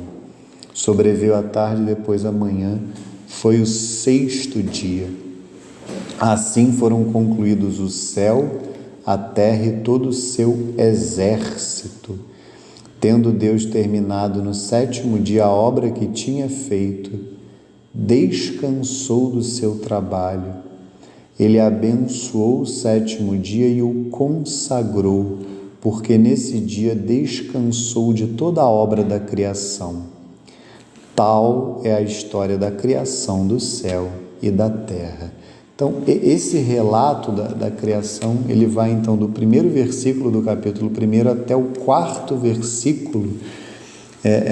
Sobreveio a tarde e depois a manhã. Foi o 6º dia. Assim foram concluídos o céu, a terra e todo o seu exército. Tendo Deus terminado no 7º dia a obra que tinha feito, descansou do seu trabalho. Ele abençoou o 7º dia e o consagrou, porque nesse dia descansou de toda a obra da criação. Tal é a história da criação do céu e da terra. Então, esse relato da criação, ele vai então do 1º versículo do capítulo 1 até o 4º versículo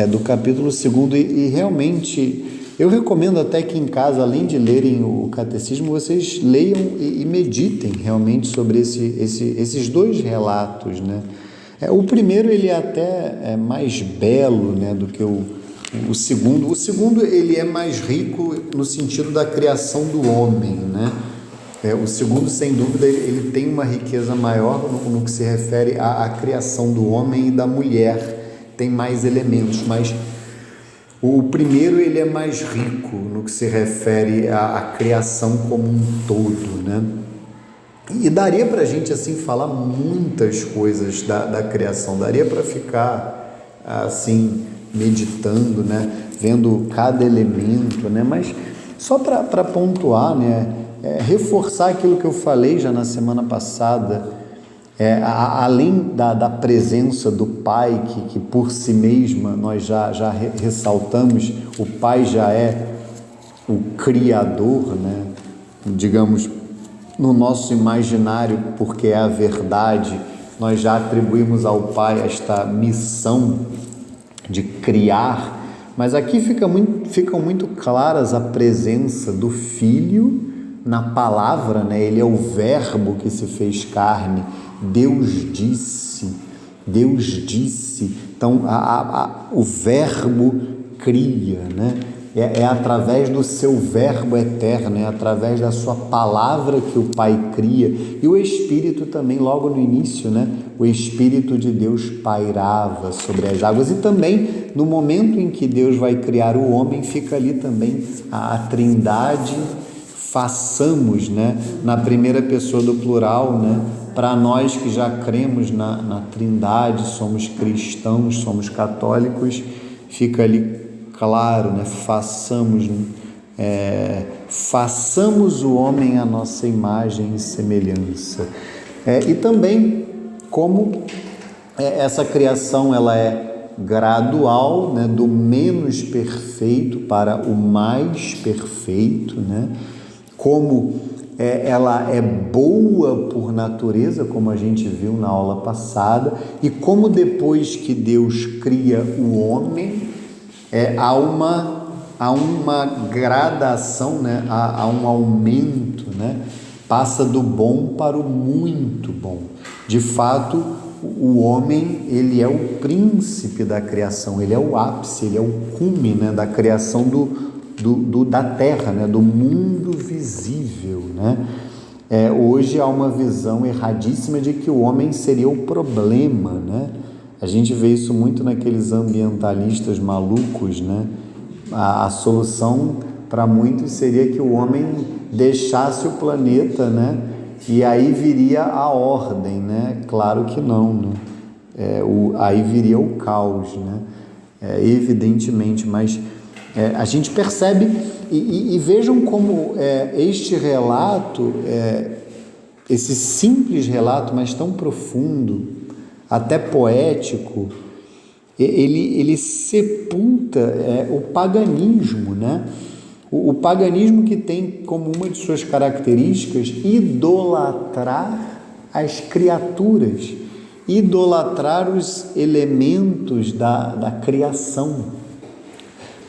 do capítulo 2, e realmente eu recomendo até que em casa, além de lerem o catecismo, vocês leiam e meditem realmente sobre esses 2 relatos, né? O primeiro, ele é até mais belo, né, do que o segundo. O segundo, ele é mais rico no sentido da criação do homem, né? O segundo, sem dúvida, ele tem uma riqueza maior no que se refere à criação do homem e da mulher. Tem mais elementos, mas O primeiro, ele é mais rico no que se refere à criação como um todo, né? E daria para a gente assim falar muitas coisas da criação, daria para ficar assim meditando, né? Vendo cada elemento, né? Mas só para pontuar, né? Reforçar aquilo que eu falei já na semana passada. Além da presença do Pai, que por si mesma nós já ressaltamos, o Pai já é o Criador, né? Digamos, no nosso imaginário, porque é a verdade, nós já atribuímos ao Pai esta missão de criar, mas aqui ficam muito claras a presença do Filho na palavra, né? Ele é o Verbo que se fez carne. Deus disse, então o Verbo cria, né? É através do seu Verbo eterno, é através da sua palavra que o Pai cria. E o Espírito também, logo no início, né? O Espírito de Deus pairava sobre as águas. E também, no momento em que Deus vai criar o homem, fica ali também a Trindade, façamos, né? Na primeira pessoa do plural, né? Para nós que já cremos na Trindade, somos cristãos, somos católicos, fica ali claro, né? Façamos o homem à nossa imagem e semelhança. E também como essa criação ela é gradual, né? Do menos perfeito para o mais perfeito, né? Como ela é boa por natureza, como a gente viu na aula passada, e como depois que Deus cria o homem, há uma gradação, né? Há um aumento, né? Passa do bom para o muito bom. De fato, o homem, ele é o príncipe da criação, ele é o ápice, ele é o cume, né? Da criação da terra, né? Do mundo visível, né? Hoje há uma visão erradíssima de que o homem seria o problema, né? A gente vê isso muito naqueles ambientalistas malucos, né? A solução para muitos seria que o homem deixasse o planeta, né? E aí viria a ordem, né? Claro que não, né? Aí viria o caos, né? Evidentemente, mas a gente percebe e vejam como este relato, esse simples relato, mas tão profundo, até poético, ele sepulta o paganismo, né? O paganismo que tem como uma de suas características idolatrar as criaturas, idolatrar os elementos da criação,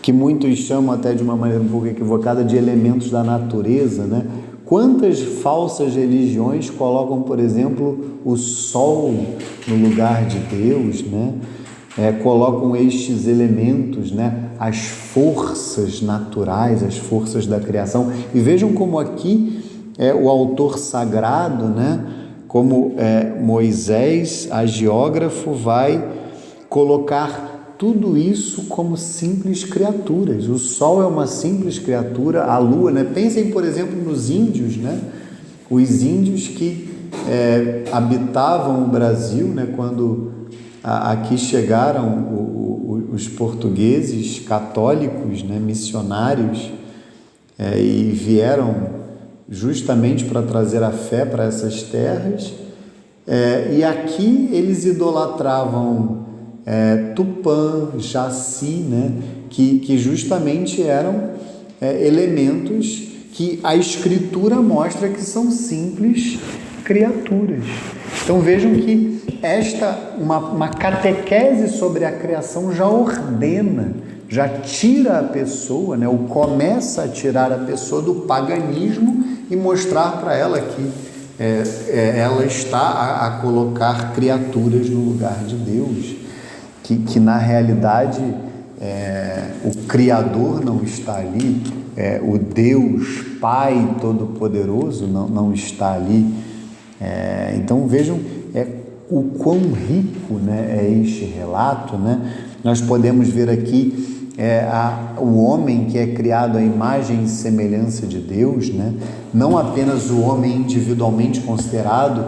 que muitos chamam até de uma maneira um pouco equivocada de elementos da natureza, né? Quantas falsas religiões colocam, por exemplo, o sol no lugar de Deus, né? Colocam estes elementos, né? As forças naturais, as forças da criação. E vejam como aqui o autor sagrado, né? Como Moisés, agiógrafo, vai colocar tudo isso como simples criaturas. O sol é uma simples criatura, a lua, né? Pensem, por exemplo, nos índios, né? Os índios que habitavam o Brasil, né? Quando aqui chegaram os portugueses católicos, né? Missionários, e vieram justamente para trazer a fé para essas terras, e aqui eles idolatravam Tupã, Jaci, né? Que justamente eram elementos que a Escritura mostra que são simples criaturas. Então vejam que uma catequese sobre a criação já ordena, já tira a pessoa, né? Ou começa a tirar a pessoa do paganismo e mostrar para ela que ela está a colocar criaturas no lugar de Deus. Que na realidade o Criador não está ali, o Deus Pai Todo-Poderoso não está ali. Então vejam o quão rico, né, é este relato, né? Nós podemos ver aqui o homem que é criado à imagem e semelhança de Deus, né? Não apenas o homem individualmente considerado,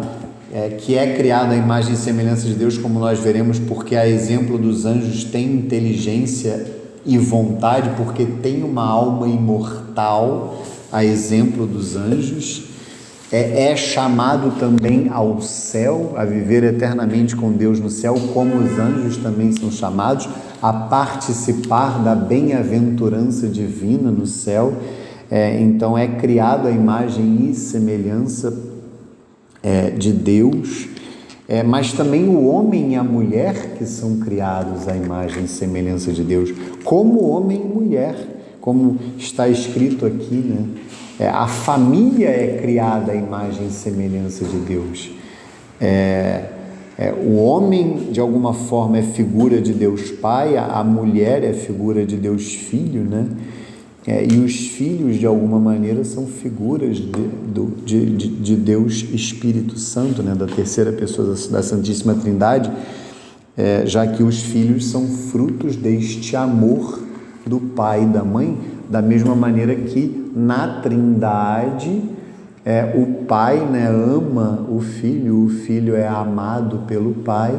que é criado à imagem e semelhança de Deus, como nós veremos, porque a exemplo dos anjos tem inteligência e vontade, porque tem uma alma imortal, a exemplo dos anjos, é chamado também ao céu, a viver eternamente com Deus no céu, como os anjos também são chamados a participar da bem-aventurança divina no céu. Então é criado à imagem e semelhança de Deus, mas também o homem e a mulher que são criados à imagem e semelhança de Deus, como homem e mulher, como está escrito aqui, né? A família é criada à imagem e semelhança de Deus. O homem, de alguma forma, é figura de Deus Pai, a mulher é figura de Deus Filho, né? E os filhos, de alguma maneira, são figuras de Deus Espírito Santo, né? Da terceira pessoa da Santíssima Trindade, já que os filhos são frutos deste amor do pai e da mãe, da mesma maneira que na Trindade o pai, né, ama o filho é amado pelo pai,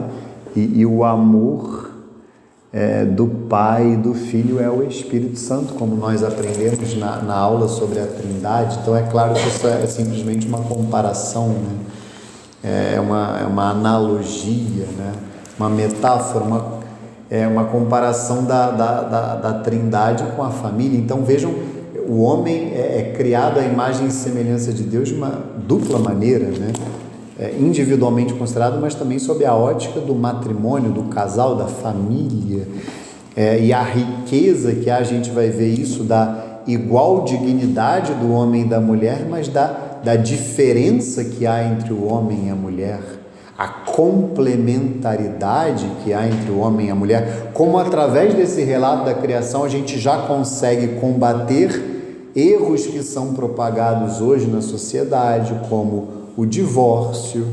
e o amor do pai e do filho é o Espírito Santo, como nós aprendemos na aula sobre a Trindade. Então é claro que isso é simplesmente uma comparação, né? É uma analogia, né? Uma metáfora, uma comparação da Trindade com a família. Então vejam, o homem é criado à imagem e semelhança de Deus de uma dupla maneira, né? Individualmente considerado, mas também sob a ótica do matrimônio, do casal, da família, e a riqueza que a gente vai ver isso da igual dignidade do homem e da mulher, mas da diferença que há entre o homem e a mulher, a complementaridade que há entre o homem e a mulher, como através desse relato da criação a gente já consegue combater erros que são propagados hoje na sociedade, como o divórcio,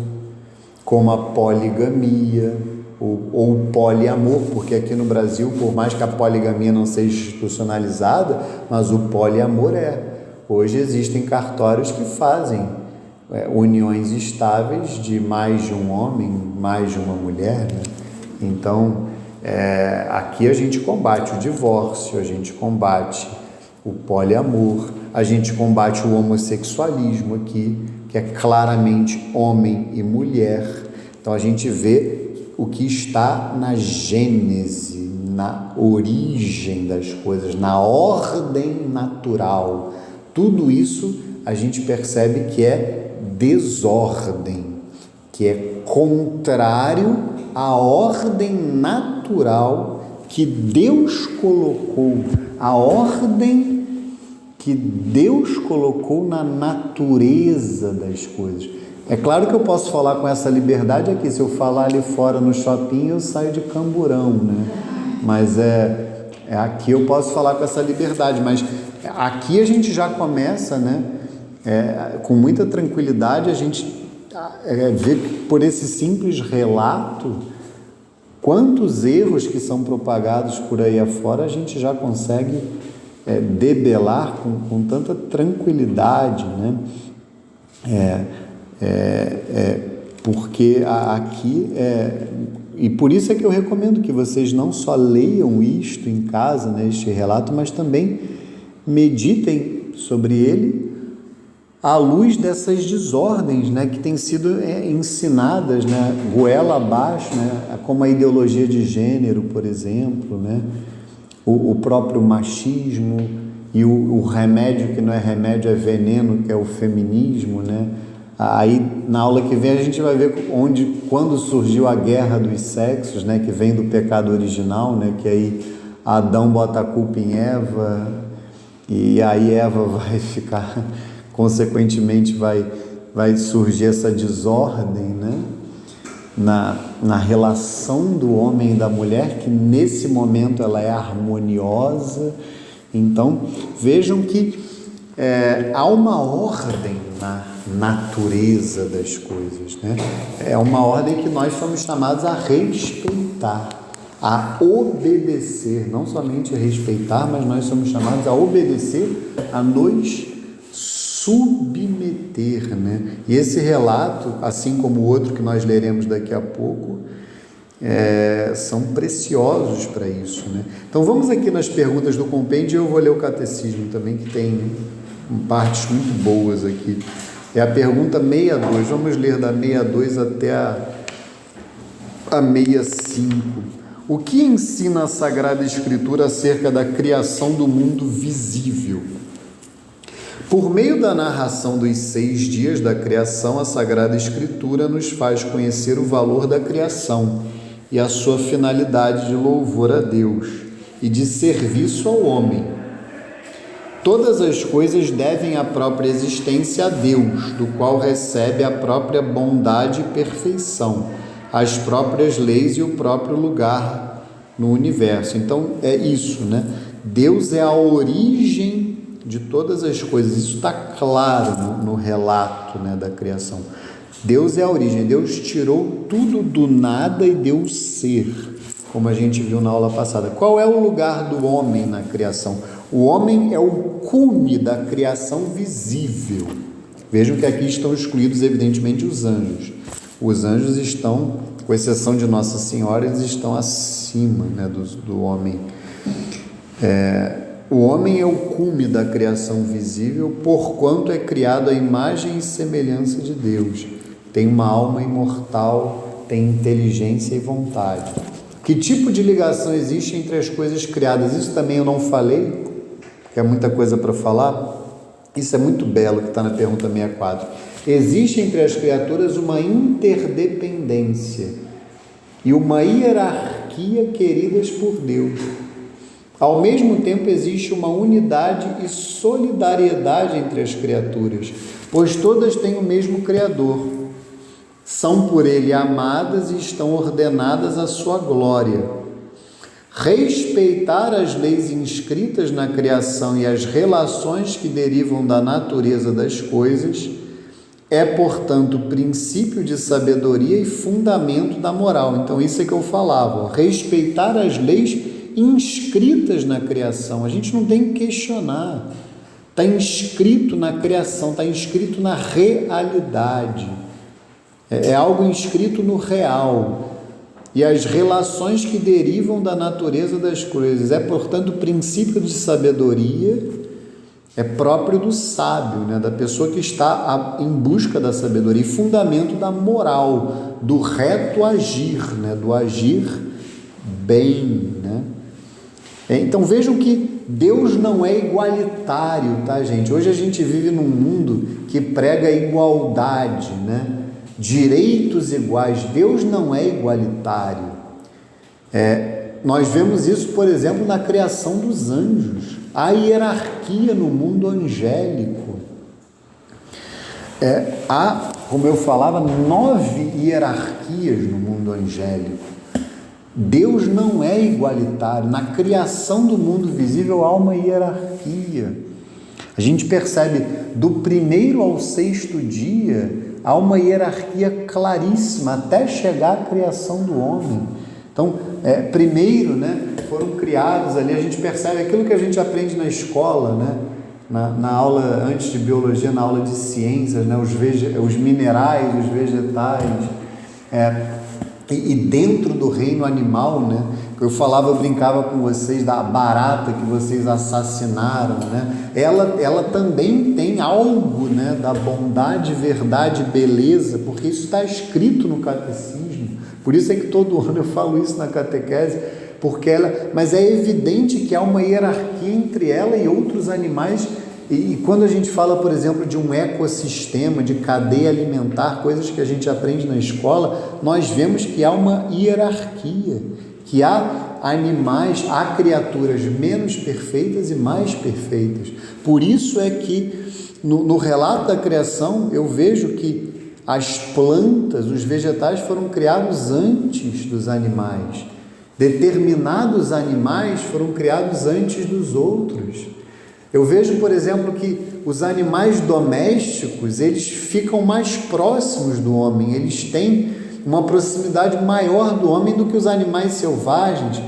como a poligamia ou o poliamor, porque aqui no Brasil, por mais que a poligamia não seja institucionalizada, mas o poliamor Hoje existem cartórios que fazem uniões estáveis de mais de um homem, mais de uma mulher, né? Então, aqui a gente combate o divórcio, a gente combate o poliamor, a gente combate o homossexualismo aqui, que é claramente homem e mulher. Então a gente vê o que está na gênese, na origem das coisas, na ordem natural. Tudo isso a gente percebe que é desordem, que é contrário à ordem natural que Deus colocou, a ordem que Deus colocou na natureza das coisas. É claro que eu posso falar com essa liberdade aqui, se eu falar ali fora no shopping eu saio de camburão, né? Mas aqui eu posso falar com essa liberdade, mas aqui a gente já começa, né? Com muita tranquilidade a gente vê por esse simples relato quantos erros que são propagados por aí afora a gente já consegue debelar com tanta tranquilidade, né? Porque aqui e por isso é que eu recomendo que vocês não só leiam isto em casa, né, este relato, mas também meditem sobre ele à luz dessas desordens, né, que têm sido ensinadas, né, goela abaixo, né, como a ideologia de gênero, por exemplo, né, o próprio machismo e o remédio que não é remédio, é veneno, que é o feminismo, né? Aí na aula que vem a gente vai ver quando surgiu a guerra dos sexos, né, que vem do pecado original, né, que aí Adão bota a culpa em Eva e aí Eva vai ficar, consequentemente vai surgir essa desordem, né, na relação do homem e da mulher, que nesse momento ela é harmoniosa. Então vejam que há uma ordem na natureza das coisas, né? É uma ordem que nós somos chamados a respeitar, a obedecer, não somente a respeitar, mas nós somos chamados a obedecer, a nos submeter, né? E esse relato, assim como o outro que nós leremos daqui a pouco, são preciosos para isso, né? Então vamos aqui nas perguntas do compêndio, eu vou ler o catecismo também, que tem partes muito boas aqui. É a pergunta 62, vamos ler da 62 até a 65. O que ensina a Sagrada Escritura acerca da criação do mundo visível? Por meio da narração dos 6 dias da criação, a Sagrada Escritura nos faz conhecer o valor da criação e a sua finalidade de louvor a Deus e de serviço ao homem. Todas as coisas devem a própria existência a Deus, do qual recebe a própria bondade e perfeição, as próprias leis e o próprio lugar no universo. Então é isso, né? Deus é a origem de todas as coisas. Isso está claro no relato, né, da criação. Deus é a origem. Deus tirou tudo do nada e deu o ser, como a gente viu na aula passada. Qual é o lugar do homem na criação? O homem é o cume da criação visível. Vejam que aqui estão excluídos, evidentemente, os anjos. Os anjos estão, com exceção de Nossa Senhora, eles estão acima, né, do homem. O homem é o cume da criação visível, porquanto é criado à imagem e semelhança de Deus. Tem uma alma imortal, tem inteligência e vontade. Que tipo de ligação existe entre as coisas criadas? Isso também eu não falei, que é muita coisa para falar. Isso é muito belo, que está na pergunta 64. Existe entre as criaturas uma interdependência e uma hierarquia queridas por Deus. Ao mesmo tempo, existe uma unidade e solidariedade entre as criaturas, pois todas têm o mesmo Criador. São por Ele amadas e estão ordenadas à sua glória. Respeitar as leis inscritas na criação e as relações que derivam da natureza das coisas é, portanto, princípio de sabedoria e fundamento da moral. Então, isso é que eu falava, respeitar as leis inscritas na criação. A gente não tem que questionar. Está inscrito na criação, está inscrito na realidade. É algo inscrito no real. E as relações que derivam da natureza das coisas. É, portanto, o princípio de sabedoria é próprio do sábio, né? Da pessoa que está em busca da sabedoria. E fundamento da moral, do reto agir, né? Do agir bem, né? Então vejam que Deus não é igualitário, tá, gente? Hoje a gente vive num mundo que prega igualdade, né? Direitos iguais. Deus não é igualitário. Nós vemos isso, por exemplo, na criação dos anjos. Há hierarquia no mundo angélico. Há, como eu falava, 9 hierarquias no mundo angélico. Deus não é igualitário. Na criação do mundo visível há uma hierarquia. A gente percebe do primeiro ao 6º dia há uma hierarquia claríssima até chegar à criação do homem. Então, primeiro, né, foram criados ali, a gente percebe aquilo que a gente aprende na escola, né, na aula antes de biologia, na aula de ciências, né, os minerais, os vegetais, e dentro do reino animal, né, eu brincava com vocês da barata que vocês assassinaram, né, ela também tem algo, né, da bondade, verdade, beleza, porque isso está escrito no catecismo. Por isso é que todo ano eu falo isso na catequese, mas é evidente que há uma hierarquia entre ela e outros animais. E quando a gente fala, por exemplo, de um ecossistema, de cadeia alimentar, coisas que a gente aprende na escola, nós vemos que há uma hierarquia, que há animais, há criaturas menos perfeitas e mais perfeitas. Por isso é que no relato da criação eu vejo que as plantas, os vegetais foram criados antes dos animais. Determinados animais foram criados antes dos outros. Eu vejo, por exemplo, que os animais domésticos, eles ficam mais próximos do homem, eles têm uma proximidade maior do homem do que os animais selvagens.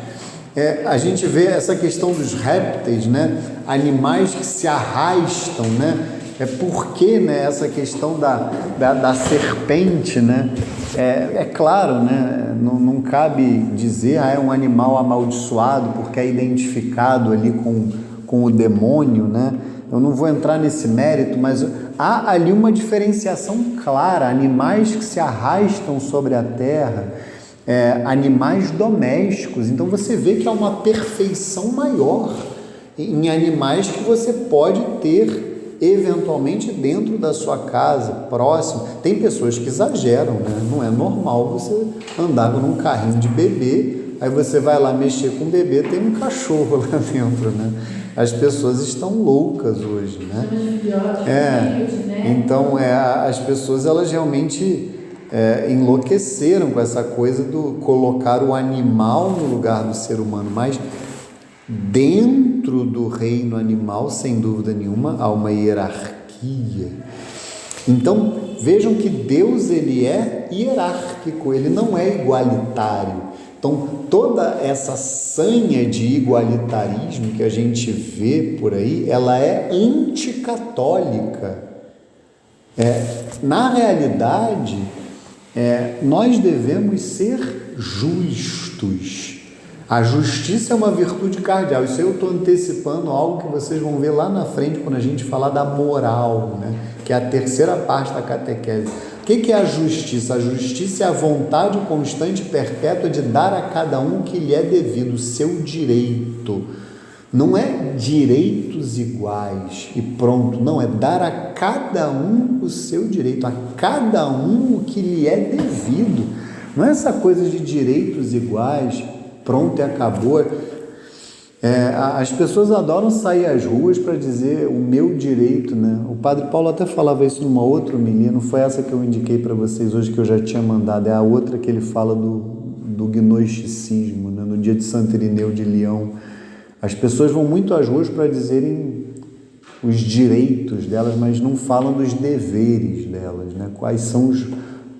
A gente vê essa questão dos répteis, né? Animais que se arrastam, né? Porque, né, essa questão da serpente, né? Claro, né? Não cabe dizer é um animal amaldiçoado porque é identificado ali com o demônio, né? Eu não vou entrar nesse mérito, mas há ali uma diferenciação clara: animais que se arrastam sobre a terra, animais domésticos. Então você vê que há uma perfeição maior em animais que você pode ter eventualmente dentro da sua casa, próximo. Tem pessoas que exageram, né? Não é normal você andar num carrinho de bebê, aí você vai lá mexer com o bebê, tem um cachorro lá dentro, né? As pessoas estão loucas hoje, né? Então, as pessoas, elas realmente enlouqueceram com essa coisa do colocar o animal no lugar do ser humano, mas dentro do reino animal, sem dúvida nenhuma, há uma hierarquia. Então, vejam que Deus, ele é hierárquico, ele não é igualitário. Então, toda essa sanha de igualitarismo que a gente vê por aí, ela é anticatólica. Na realidade, nós devemos ser justos. A justiça é uma virtude cardeal. Isso aí eu estou antecipando algo que vocês vão ver lá na frente quando a gente falar da moral, né? Que é a terceira parte da catequese. O que é a justiça? A justiça é a vontade constante e perpétua de dar a cada um o que lhe é devido, o seu direito. Não é direitos iguais e pronto, não, é dar a cada um o seu direito, a cada um o que lhe é devido. Não é essa coisa de direitos iguais, pronto e acabou. As pessoas adoram sair às ruas para dizer o meu direito, né? O Padre Paulo até falava isso numa outra homilia, não foi essa que eu indiquei para vocês hoje, que eu já tinha mandado, é a outra que ele fala do gnosticismo, né? No dia de Santo Irineu de Leão. As pessoas vão muito às ruas para dizerem os direitos delas, mas não falam dos deveres delas, né? Quais são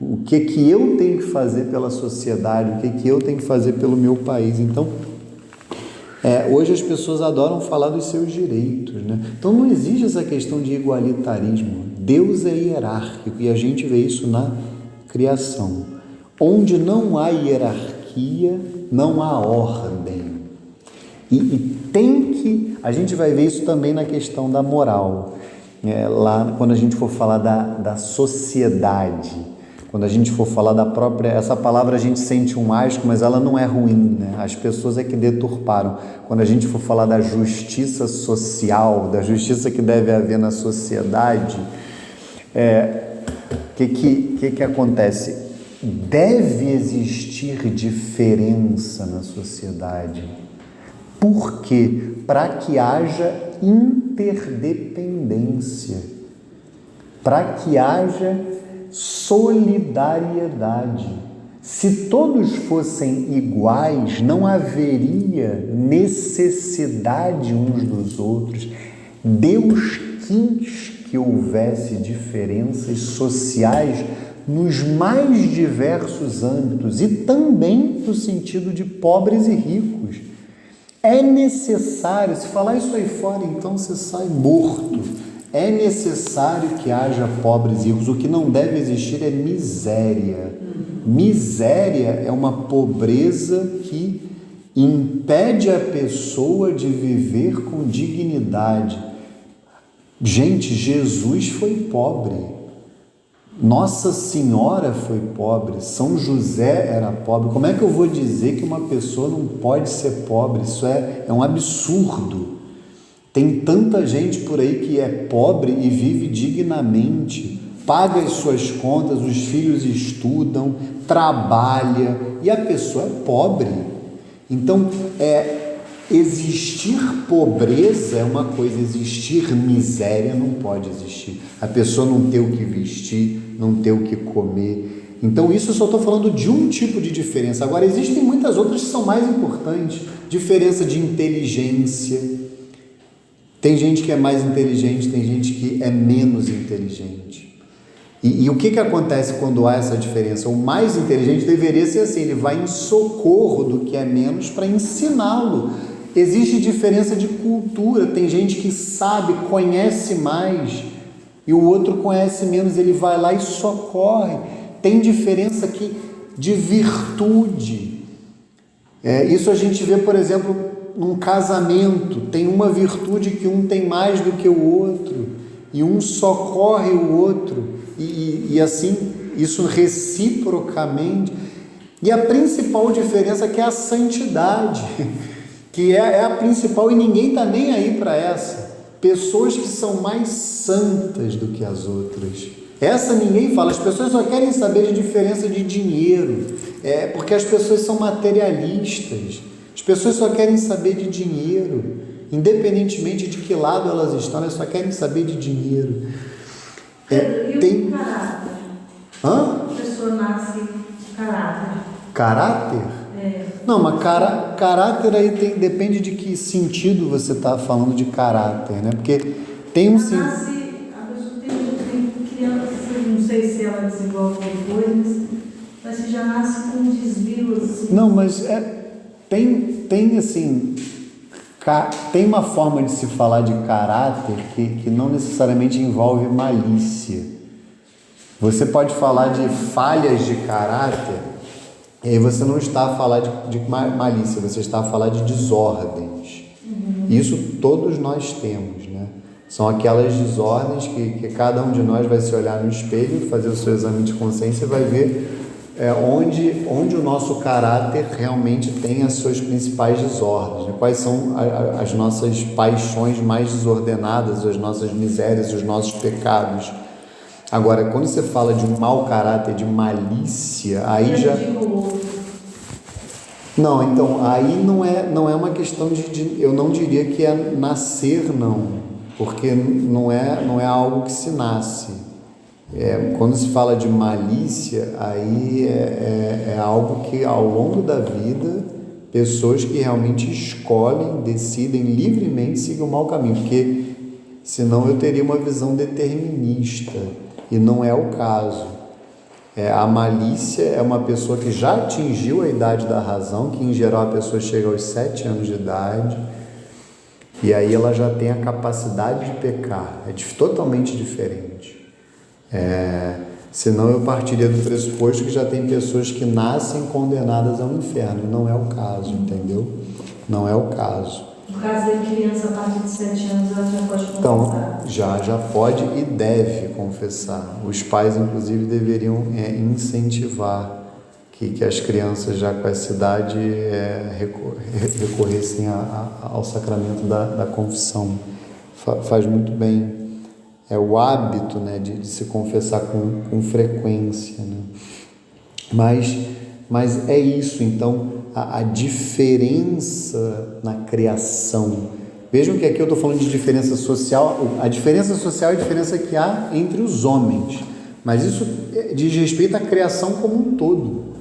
o que eu tenho que fazer pela sociedade, o que eu tenho que fazer pelo meu país. Então, hoje as pessoas adoram falar dos seus direitos, né? Então não existe essa questão de igualitarismo. Deus é hierárquico e a gente vê isso na criação. Onde não há hierarquia, não há ordem. A gente vai ver isso também na questão da moral. Lá quando a gente for falar da sociedade, quando a gente for falar da própria... Essa palavra a gente sente um asco, mas ela não é ruim, né? As pessoas é que deturparam. Quando a gente for falar da justiça social, da justiça que deve haver na sociedade, que acontece? Deve existir diferença na sociedade. Por quê? Para que haja interdependência, para que haja solidariedade. Se todos fossem iguais, não haveria necessidade uns dos outros. Deus quis que houvesse diferenças sociais nos mais diversos âmbitos e também no sentido de pobres e ricos. É necessário, se falar isso aí fora, então você sai morto. É necessário que haja pobres e ricos. O que não deve existir é miséria. Miséria é uma pobreza que impede a pessoa de viver com dignidade. Gente, Jesus foi pobre. Nossa Senhora foi pobre, São José era pobre. Como é que eu vou dizer que uma pessoa não pode ser pobre? Isso é um absurdo. Tem tanta gente por aí que é pobre e vive dignamente, paga as suas contas, os filhos estudam, trabalha e a pessoa é pobre. Então, existir pobreza é uma coisa, existir miséria não pode existir. A pessoa não ter o que vestir, não ter o que comer. Então isso eu só estou falando de um tipo de diferença. Agora existem muitas outras que são mais importantes. Diferença de inteligência. Tem gente que é mais inteligente, tem gente que é menos inteligente. E o que acontece quando há essa diferença? O mais inteligente deveria ser assim, ele vai em socorro do que é menos para ensiná-lo. Existe diferença de cultura, tem gente que sabe, conhece mais e o outro conhece menos, ele vai lá e socorre. Tem diferença aqui de virtude. Isso a gente vê, por exemplo, num casamento, tem uma virtude que um tem mais do que o outro e um socorre o outro. E assim, isso reciprocamente. E a principal diferença que é a santidade, que é a principal, e ninguém está nem aí para essa. Pessoas que são mais santas do que as outras. Essa ninguém fala. As pessoas só querem saber de diferença de dinheiro, porque as pessoas são materialistas. As pessoas só querem saber de dinheiro, independentemente de que lado elas estão, elas só querem saber de dinheiro. E o caráter? Hã? A pessoa nasce com caráter. Caráter? Não, mas caráter aí depende de que sentido você está falando de caráter, né? Porque tem um sentido. A pessoa tem criança, não sei se ela desenvolve depois, mas se já nasce com um desvio assim. Não, mas tem assim. Tem uma forma de se falar de caráter que não necessariamente envolve malícia. Você pode falar de falhas de caráter, e aí você não está a falar de malícia, você está a falar de desordens. Isso todos nós temos, né? São aquelas desordens que cada um de nós vai se olhar no espelho, fazer o seu exame de consciência e vai ver onde o nosso caráter realmente tem as suas principais desordens, né? Quais são as nossas paixões mais desordenadas, as nossas misérias, os nossos pecados. Agora, quando você fala de um mau caráter, de malícia, aí já... Não, então, aí não é uma questão de... Eu não diria que é nascer, não, porque não é algo que se nasce. Quando se fala de malícia, aí é algo que ao longo da vida, pessoas que realmente escolhem, decidem livremente seguir o mau caminho, porque senão eu teria uma visão determinista, e não é o caso. A malícia é uma pessoa que já atingiu a idade da razão, que em geral a pessoa chega aos 7 anos de idade, e aí ela já tem a capacidade de pecar, totalmente diferente. Senão eu partiria do pressuposto que já tem pessoas que nascem condenadas ao inferno. Não é o caso, entendeu? Não é o caso. No caso da criança, a partir de 7 anos, ela já pode confessar? Então, já pode e deve confessar. Os pais, inclusive, deveriam incentivar que as crianças já com essa idade recorressem ao sacramento da confissão. Faz muito bem. É o hábito, né, de se confessar com frequência, né? Mas é isso, então, a diferença na criação. Vejam que aqui eu estou falando de diferença social. A diferença social é a diferença que há entre os homens, mas isso diz respeito à criação como um todo.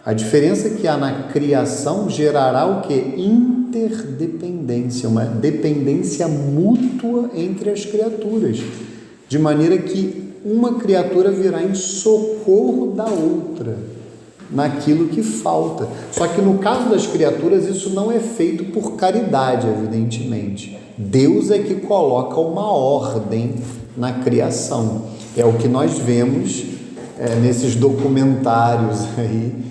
A diferença que há na criação gerará o quê? Interdependência, uma dependência mútua entre as criaturas, de maneira que uma criatura virá em socorro da outra, naquilo que falta. Só que no caso das criaturas isso não é feito por caridade, evidentemente. Deus é que coloca uma ordem na criação. É o que nós vemos nesses documentários aí,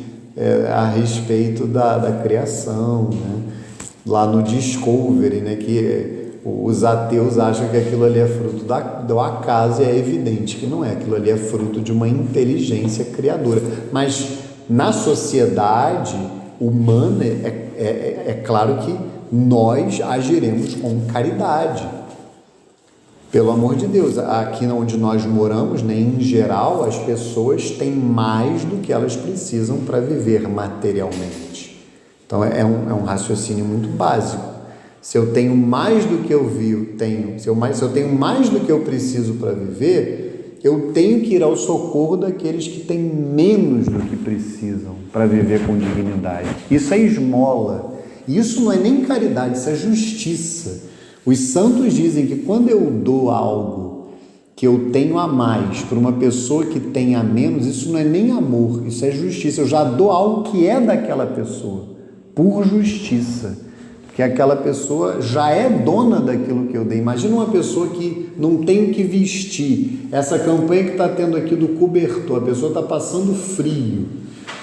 a respeito da criação, né? Lá no Discovery, né? Que os ateus acham que aquilo ali é fruto do acaso, e é evidente que não é. Aquilo ali é fruto de uma inteligência criadora. Mas na sociedade humana é claro que nós agiremos com caridade. Pelo amor de Deus, aqui onde nós moramos, né, em geral, as pessoas têm mais do que elas precisam para viver materialmente. Então é um raciocínio muito básico. Se eu tenho mais do que eu se eu tenho mais do que eu preciso para viver, eu tenho que ir ao socorro daqueles que têm menos do que precisam para viver com dignidade. Isso é esmola. Isso não é nem caridade, isso é justiça. Os santos dizem que quando eu dou algo que eu tenho a mais para uma pessoa que tem a menos, isso não é nem amor, isso é justiça. Eu já dou algo que é daquela pessoa, por justiça, porque aquela pessoa já é dona daquilo que eu dei. Imagina uma pessoa que não tem o que vestir, essa campanha que está tendo aqui do cobertor, a pessoa está passando frio.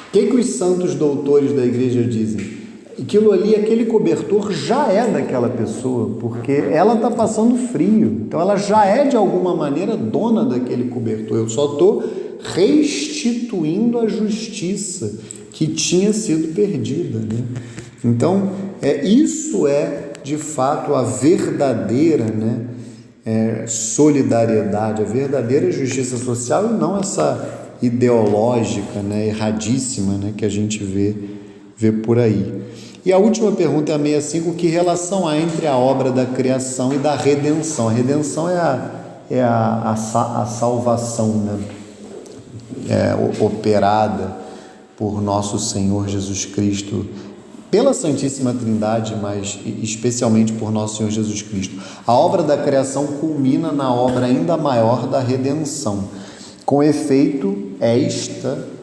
O que os santos doutores da igreja dizem? Aquilo ali, aquele cobertor já é daquela pessoa, porque ela está passando frio, então ela já é de alguma maneira dona daquele cobertor. Eu só estou restituindo a justiça que tinha sido perdida, né? Então, isso é de fato a verdadeira, né, solidariedade, a verdadeira justiça social, e não essa ideológica, né, erradíssima, né, que a gente vê por aí. E a última pergunta é a 65, que relação há entre a obra da criação e da redenção? A redenção é a salvação, né, operada por nosso Senhor Jesus Cristo, pela Santíssima Trindade, mas especialmente por nosso Senhor Jesus Cristo. A obra da criação culmina na obra ainda maior da redenção. Com efeito, esta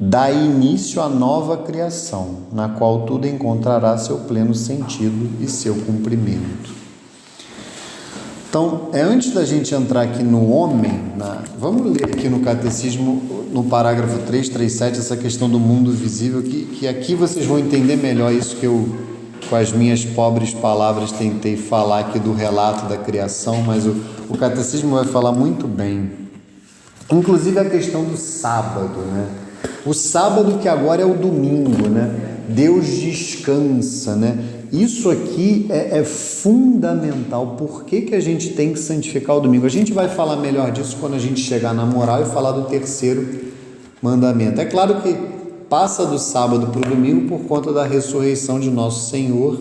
dá início à nova criação, na qual tudo encontrará seu pleno sentido e seu cumprimento. Então, antes da gente entrar aqui no homem, vamos ler aqui no Catecismo, no parágrafo 337, essa questão do mundo visível, que aqui vocês vão entender melhor isso que eu, com as minhas pobres palavras, tentei falar aqui do relato da criação, mas o Catecismo vai falar muito bem. Inclusive a questão do sábado, né? O sábado, que agora é o domingo, né? Deus descansa, né? Isso aqui é fundamental. Por que a gente tem que santificar o domingo? A gente vai falar melhor disso quando a gente chegar na moral e falar do terceiro mandamento. É claro que passa do sábado para o domingo por conta da ressurreição de nosso Senhor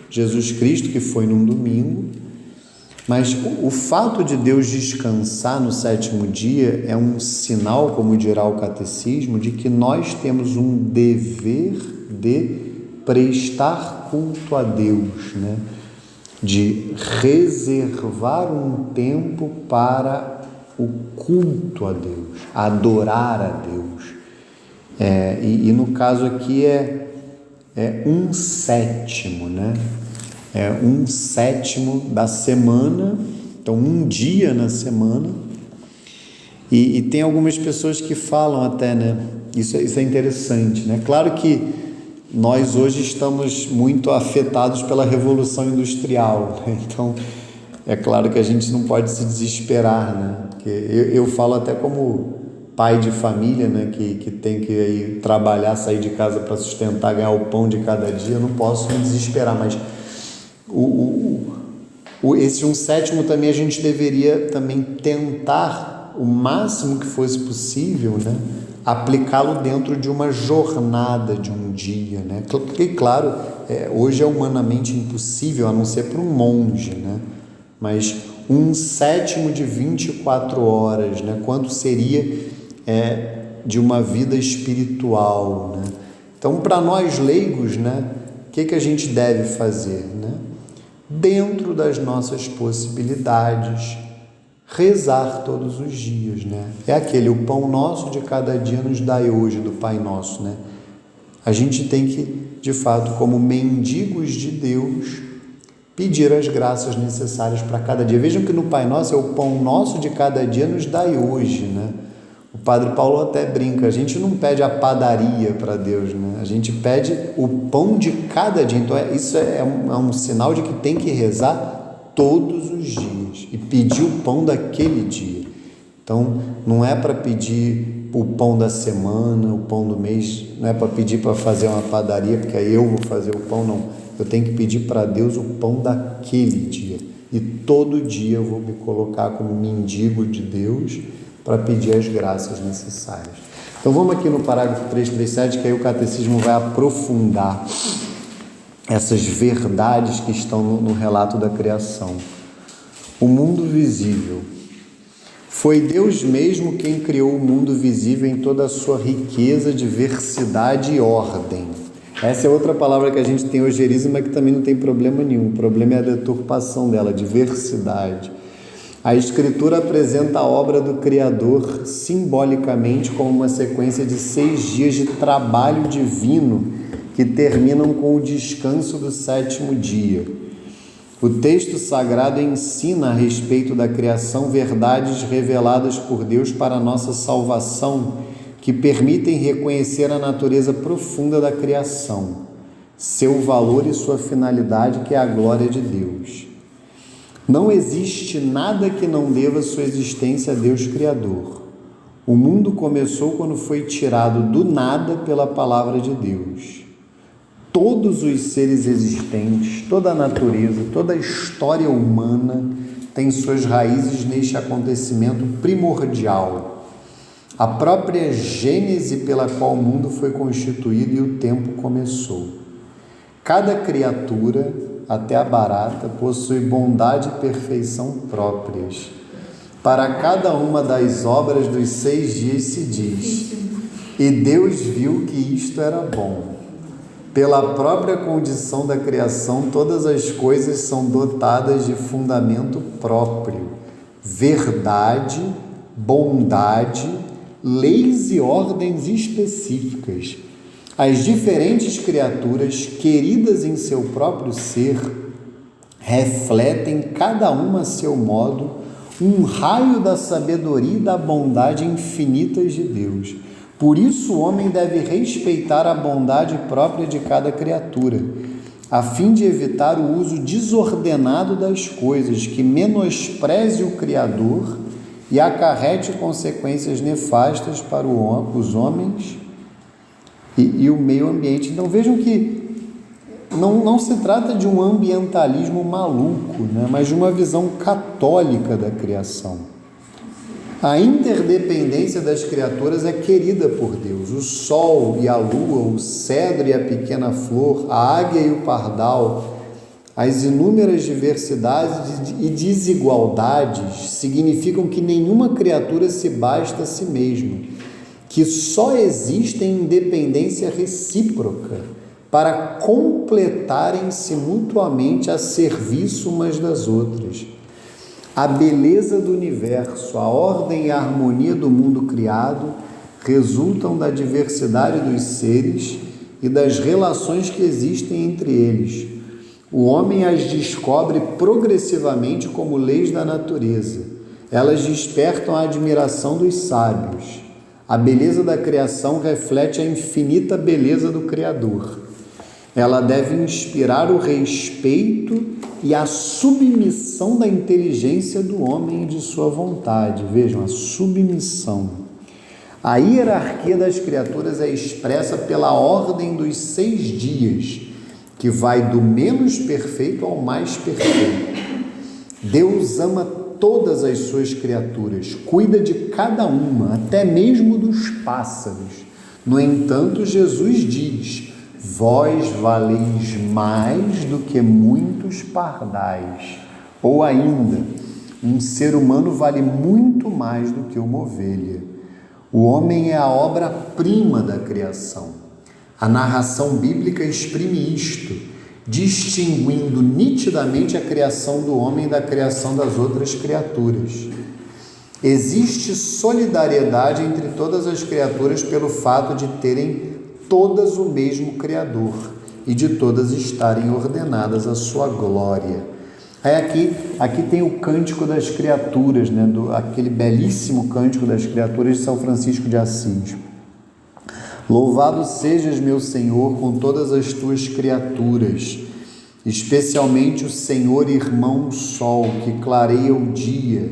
Jesus Cristo, que foi num domingo. Mas o fato de Deus descansar no sétimo dia é um sinal, como dirá o catecismo, de que nós temos um dever de prestar culto a Deus, né? De reservar um tempo para o culto a Deus, adorar a Deus. E no caso aqui é um sétimo, né? É um sétimo da semana, então um dia na semana, e tem algumas pessoas que falam até, né, isso é interessante, né, claro que nós hoje estamos muito afetados pela Revolução Industrial, né? Então é claro que a gente não pode se desesperar, né, porque eu falo até como pai de família, né, que tem que aí trabalhar, sair de casa para sustentar, ganhar o pão de cada dia, eu não posso me desesperar, mas esse um sétimo também a gente deveria também tentar o máximo que fosse possível, né, aplicá-lo dentro de uma jornada de um dia, né? Porque, claro, hoje é humanamente impossível, a não ser para um monge, né? Mas um sétimo de 24 horas, né? Quanto seria de uma vida espiritual, né? Então, para nós leigos, né, o que a gente deve fazer, né? Dentro das nossas possibilidades, rezar todos os dias, né? É aquele, o pão nosso de cada dia nos dai hoje, do Pai Nosso, né? A gente tem que, de fato, como mendigos de Deus, pedir as graças necessárias para cada dia. Vejam que no Pai Nosso é o pão nosso de cada dia nos dai hoje, né? O Padre Paulo até brinca, a gente não pede a padaria para Deus, né? A gente pede o pão de cada dia. Então isso é um sinal de que tem que rezar todos os dias e pedir o pão daquele dia. Então não é para pedir o pão da semana, o pão do mês, não é para pedir para fazer uma padaria, porque aí eu vou fazer o pão, não. Eu tenho que pedir para Deus o pão daquele dia. E todo dia eu vou me colocar como mendigo de Deus para pedir as graças necessárias. Então vamos aqui no parágrafo 337, que aí o catecismo vai aprofundar essas verdades que estão no relato da criação. O mundo visível. Foi Deus mesmo quem criou o mundo visível em toda a sua riqueza, diversidade e ordem. Essa é outra palavra que a gente tem hojerismo, mas que também não tem problema nenhum. O problema é a deturpação dela, diversidade. A Escritura apresenta a obra do Criador simbolicamente como uma sequência de 6 dias de trabalho divino que terminam com o descanso do 7º dia. O texto sagrado ensina a respeito da criação verdades reveladas por Deus para a nossa salvação, que permitem reconhecer a natureza profunda da criação, seu valor e sua finalidade, que é a glória de Deus. Não existe nada que não deva sua existência a Deus Criador. O mundo começou quando foi tirado do nada pela palavra de Deus. Todos os seres existentes, toda a natureza, toda a história humana tem suas raízes neste acontecimento primordial. A própria gênese pela qual o mundo foi constituído e o tempo começou. Cada criatura, até a barata, possui bondade e perfeição próprias. Para cada uma das obras dos 6 dias se diz: e Deus viu que isto era bom. Pela própria condição da criação, todas as coisas são dotadas de fundamento próprio, verdade, bondade, leis e ordens específicas. As diferentes criaturas, queridas em seu próprio ser, refletem cada uma a seu modo um raio da sabedoria e da bondade infinitas de Deus. Por isso o homem deve respeitar a bondade própria de cada criatura, a fim de evitar o uso desordenado das coisas, que menospreze o Criador e acarrete consequências nefastas para os homens e o meio ambiente. Então vejam que não se trata de um ambientalismo maluco, né, mas de uma visão católica da criação. A interdependência das criaturas é querida por Deus. O sol e a lua, o cedro e a pequena flor, a águia e o pardal, as inúmeras diversidades e desigualdades significam que nenhuma criatura se basta a si mesma, que só existe em independência recíproca para completarem-se mutuamente a serviço umas das outras. A beleza do universo, a ordem e a harmonia do mundo criado resultam da diversidade dos seres e das relações que existem entre eles. O homem as descobre progressivamente como leis da natureza. Elas despertam a admiração dos sábios. A beleza da criação reflete a infinita beleza do Criador. Ela deve inspirar o respeito e a submissão da inteligência do homem e de sua vontade. Vejam, a submissão. A hierarquia das criaturas é expressa pela ordem dos 6 dias, que vai do menos perfeito ao mais perfeito. Deus ama todas as suas criaturas, cuida de cada uma, até mesmo dos pássaros. No entanto, Jesus diz: vós valeis mais do que muitos pardais. Ou ainda, um ser humano vale muito mais do que uma ovelha. O homem é a obra-prima da criação. A narração bíblica exprime isto, distinguindo nitidamente a criação do homem da criação das outras criaturas. Existe solidariedade entre todas as criaturas pelo fato de terem todas o mesmo Criador e de todas estarem ordenadas à sua glória. Aqui tem o Cântico das Criaturas, né? Aquele belíssimo Cântico das Criaturas de São Francisco de Assis. Louvado sejas, meu Senhor, com todas as tuas criaturas, especialmente o Senhor irmão Sol, que clareia o dia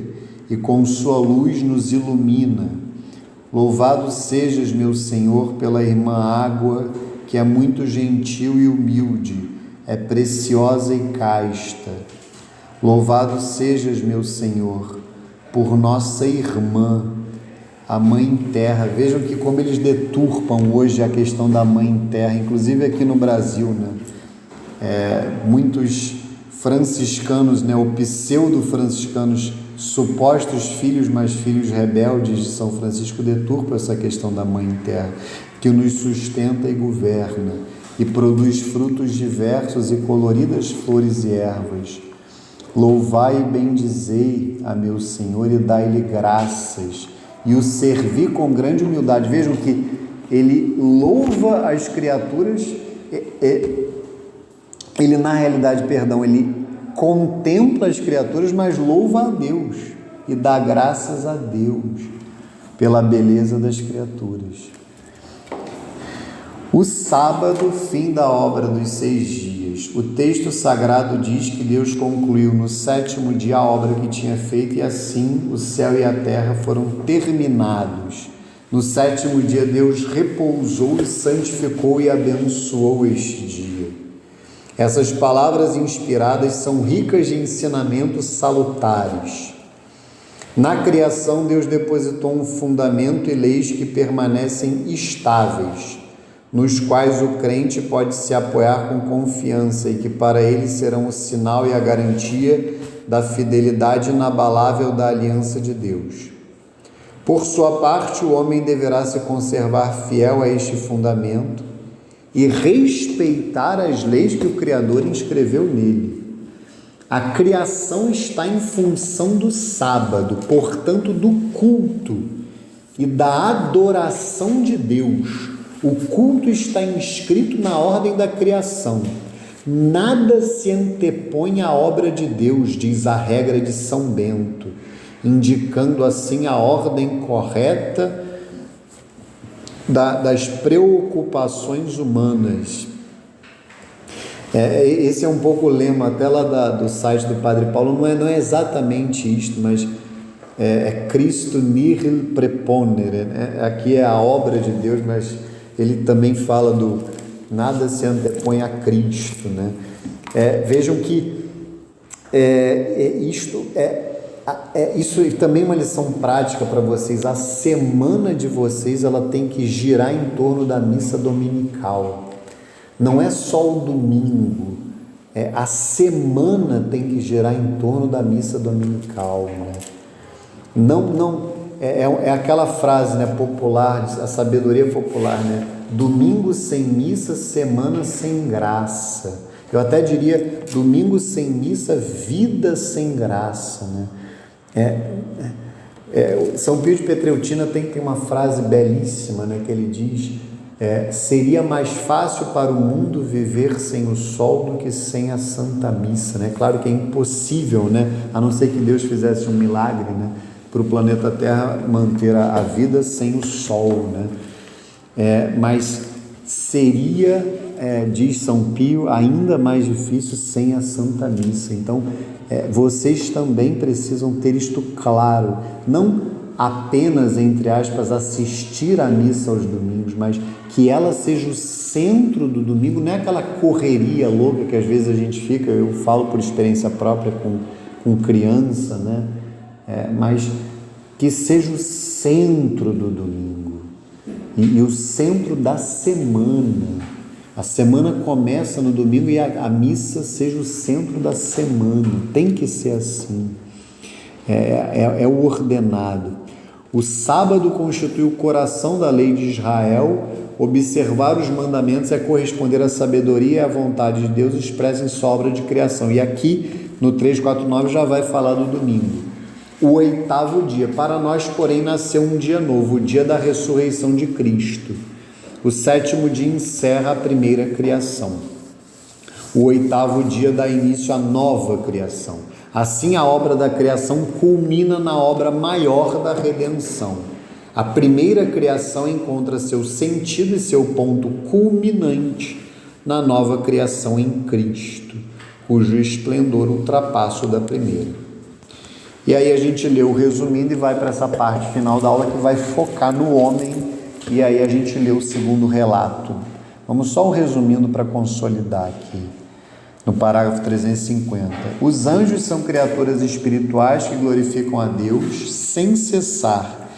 e com sua luz nos ilumina. Louvado sejas, meu Senhor, pela irmã Água, que é muito gentil e humilde, é preciosa e casta. Louvado sejas, meu Senhor, por nossa irmã, a Mãe Terra. Vejam que como eles deturpam hoje a questão da Mãe Terra, inclusive aqui no Brasil, né? Muitos franciscanos, né, ou pseudo-franciscanos, supostos filhos, mas filhos rebeldes de São Francisco, deturpam essa questão da Mãe Terra, que nos sustenta e governa, e produz frutos diversos e coloridas flores e ervas. Louvai e bendizei a meu Senhor e dai-lhe graças, e o servi com grande humildade. Vejam que ele louva as criaturas, ele na realidade, ele contempla as criaturas, mas louva a Deus e dá graças a Deus pela beleza das criaturas. O sábado, fim da obra dos 6 dias. O texto sagrado diz que Deus concluiu no 7º dia a obra que tinha feito, e assim o céu e a terra foram terminados. No 7º dia Deus repousou e santificou e abençoou este dia. Essas palavras inspiradas são ricas de ensinamentos salutares. Na criação, Deus depositou um fundamento e leis que permanecem estáveis, nos quais o crente pode se apoiar com confiança e que para ele serão o sinal e a garantia da fidelidade inabalável da aliança de Deus. Por sua parte, o homem deverá se conservar fiel a este fundamento e respeitar as leis que o Criador inscreveu nele. A criação está em função do sábado, portanto, do culto e da adoração de Deus. O culto está inscrito na ordem da criação. Nada se antepõe à obra de Deus, diz a regra de São Bento, indicando assim a ordem correta das preocupações humanas. Esse é um pouco o lema até lá do site do Padre Paulo, não é exatamente isto, mas Christo nihil preponere, né? Aqui é a obra de Deus, mas ele também fala do nada se antepõe a Cristo, né? Vejam que isso também é uma lição prática para vocês. A semana de vocês ela tem que girar em torno da missa dominical. Não é só o domingo, a semana tem que girar em torno da missa dominical, né? É aquela frase, né, popular, a sabedoria popular, né? Domingo sem missa, semana sem graça. Eu até diria domingo sem missa, vida sem graça, né? São Pio de Petreutina tem uma frase belíssima, né, que ele diz: seria mais fácil para o mundo viver sem o sol do que sem a Santa Missa, né? Claro que é impossível, né, a não ser que Deus fizesse um milagre, né, para o planeta Terra manter a vida sem o sol, né? Mas seria, diz São Pio, ainda mais difícil sem a Santa Missa. Então, vocês também precisam ter isto claro, não apenas, entre aspas, assistir à missa aos domingos, mas que ela seja o centro do domingo, não é aquela correria louca que às vezes a gente fica, eu falo por experiência própria com criança, né? Mas que seja o centro do domingo e o centro da semana. A semana começa no domingo e a missa seja o centro da semana. Tem que ser assim. É o ordenado. O sábado constitui o coração da lei de Israel. Observar os mandamentos é corresponder à sabedoria e à vontade de Deus expressa em sua obra de criação. E aqui no 349 já vai falar do domingo. O 8º dia. Para nós, porém, nasceu um dia novo, o dia da ressurreição de Cristo. O 7º dia encerra a primeira criação. O 8º dia dá início à nova criação. Assim, a obra da criação culmina na obra maior da redenção. A primeira criação encontra seu sentido e seu ponto culminante na nova criação em Cristo, cujo esplendor ultrapassa o da primeira. E aí a gente lê o resumindo e vai para essa parte final da aula que vai focar no homem, e aí a gente lê o segundo relato. Vamos só o resumindo para consolidar aqui, no parágrafo 350. Os anjos são criaturas espirituais que glorificam a Deus sem cessar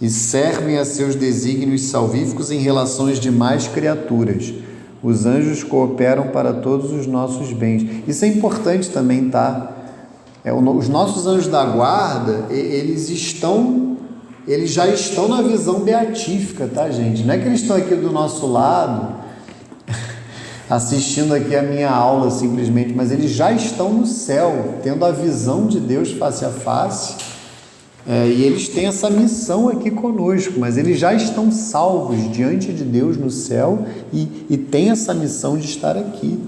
e servem a seus desígnios salvíficos em relação às demais criaturas. Os anjos cooperam para todos os nossos bens. Isso é importante também, tá? Os nossos anjos da guarda, eles já estão na visão beatífica, tá, gente? Não é que eles estão aqui do nosso lado, assistindo aqui a minha aula simplesmente, mas eles já estão no céu, tendo a visão de Deus face a face, e eles têm essa missão aqui conosco, mas eles já estão salvos diante de Deus no céu e têm essa missão de estar aqui.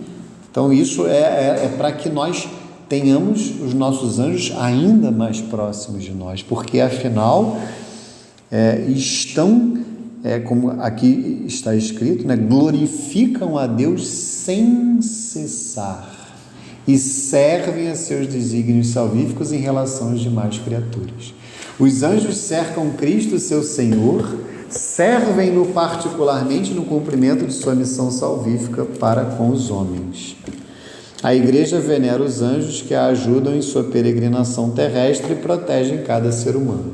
Então isso é para que nós tenhamos os nossos anjos ainda mais próximos de nós, porque afinal estão, como aqui está escrito, né, glorificam a Deus sem cessar e servem a seus desígnios salvíficos em relação às demais criaturas. Os anjos cercam Cristo, seu Senhor, servem-no particularmente no cumprimento de sua missão salvífica para com os homens. A Igreja venera os anjos que a ajudam em sua peregrinação terrestre e protegem cada ser humano.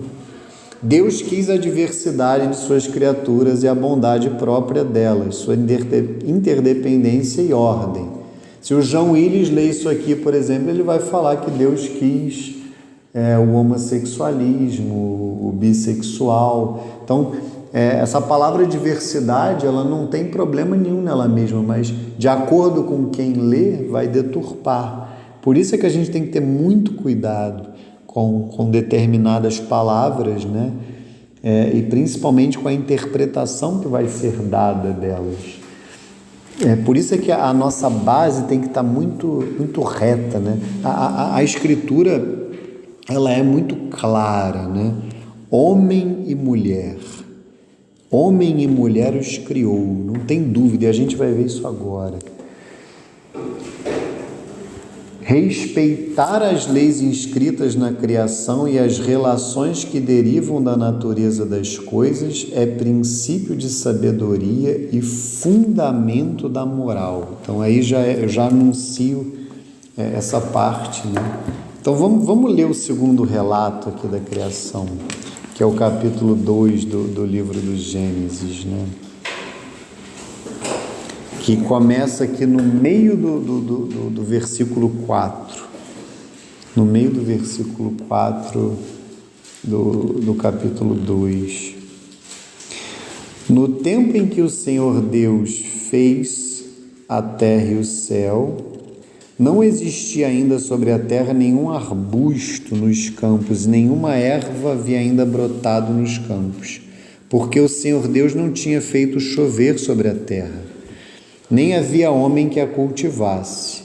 Deus quis a diversidade de suas criaturas e a bondade própria delas, sua interdependência e ordem. Se o João Willis lê isso aqui, por exemplo, ele vai falar que Deus quis o homossexualismo, o bissexual. Então, essa palavra diversidade, ela não tem problema nenhum nela mesma, mas de acordo com quem lê, vai deturpar. Por isso é que a gente tem que ter muito cuidado com determinadas palavras, né? E principalmente com a interpretação que vai ser dada delas. Por isso é que a nossa base tem que estar muito, muito reta, né? A Escritura, ela é muito clara, né? Homem e mulher os criou, não tem dúvida, e a gente vai ver isso agora. Respeitar as leis inscritas na criação e as relações que derivam da natureza das coisas é princípio de sabedoria e fundamento da moral. Então aí eu já anuncio essa parte, né? Então vamos ler o segundo relato aqui da criação, que é o capítulo 2 do livro do Gênesis, né? Que começa aqui no meio do versículo 4. No meio do versículo 4 do capítulo 2. No tempo em que o Senhor Deus fez a terra e o céu, não existia ainda sobre a terra nenhum arbusto nos campos, nenhuma erva havia ainda brotado nos campos, porque o Senhor Deus não tinha feito chover sobre a terra, nem havia homem que a cultivasse,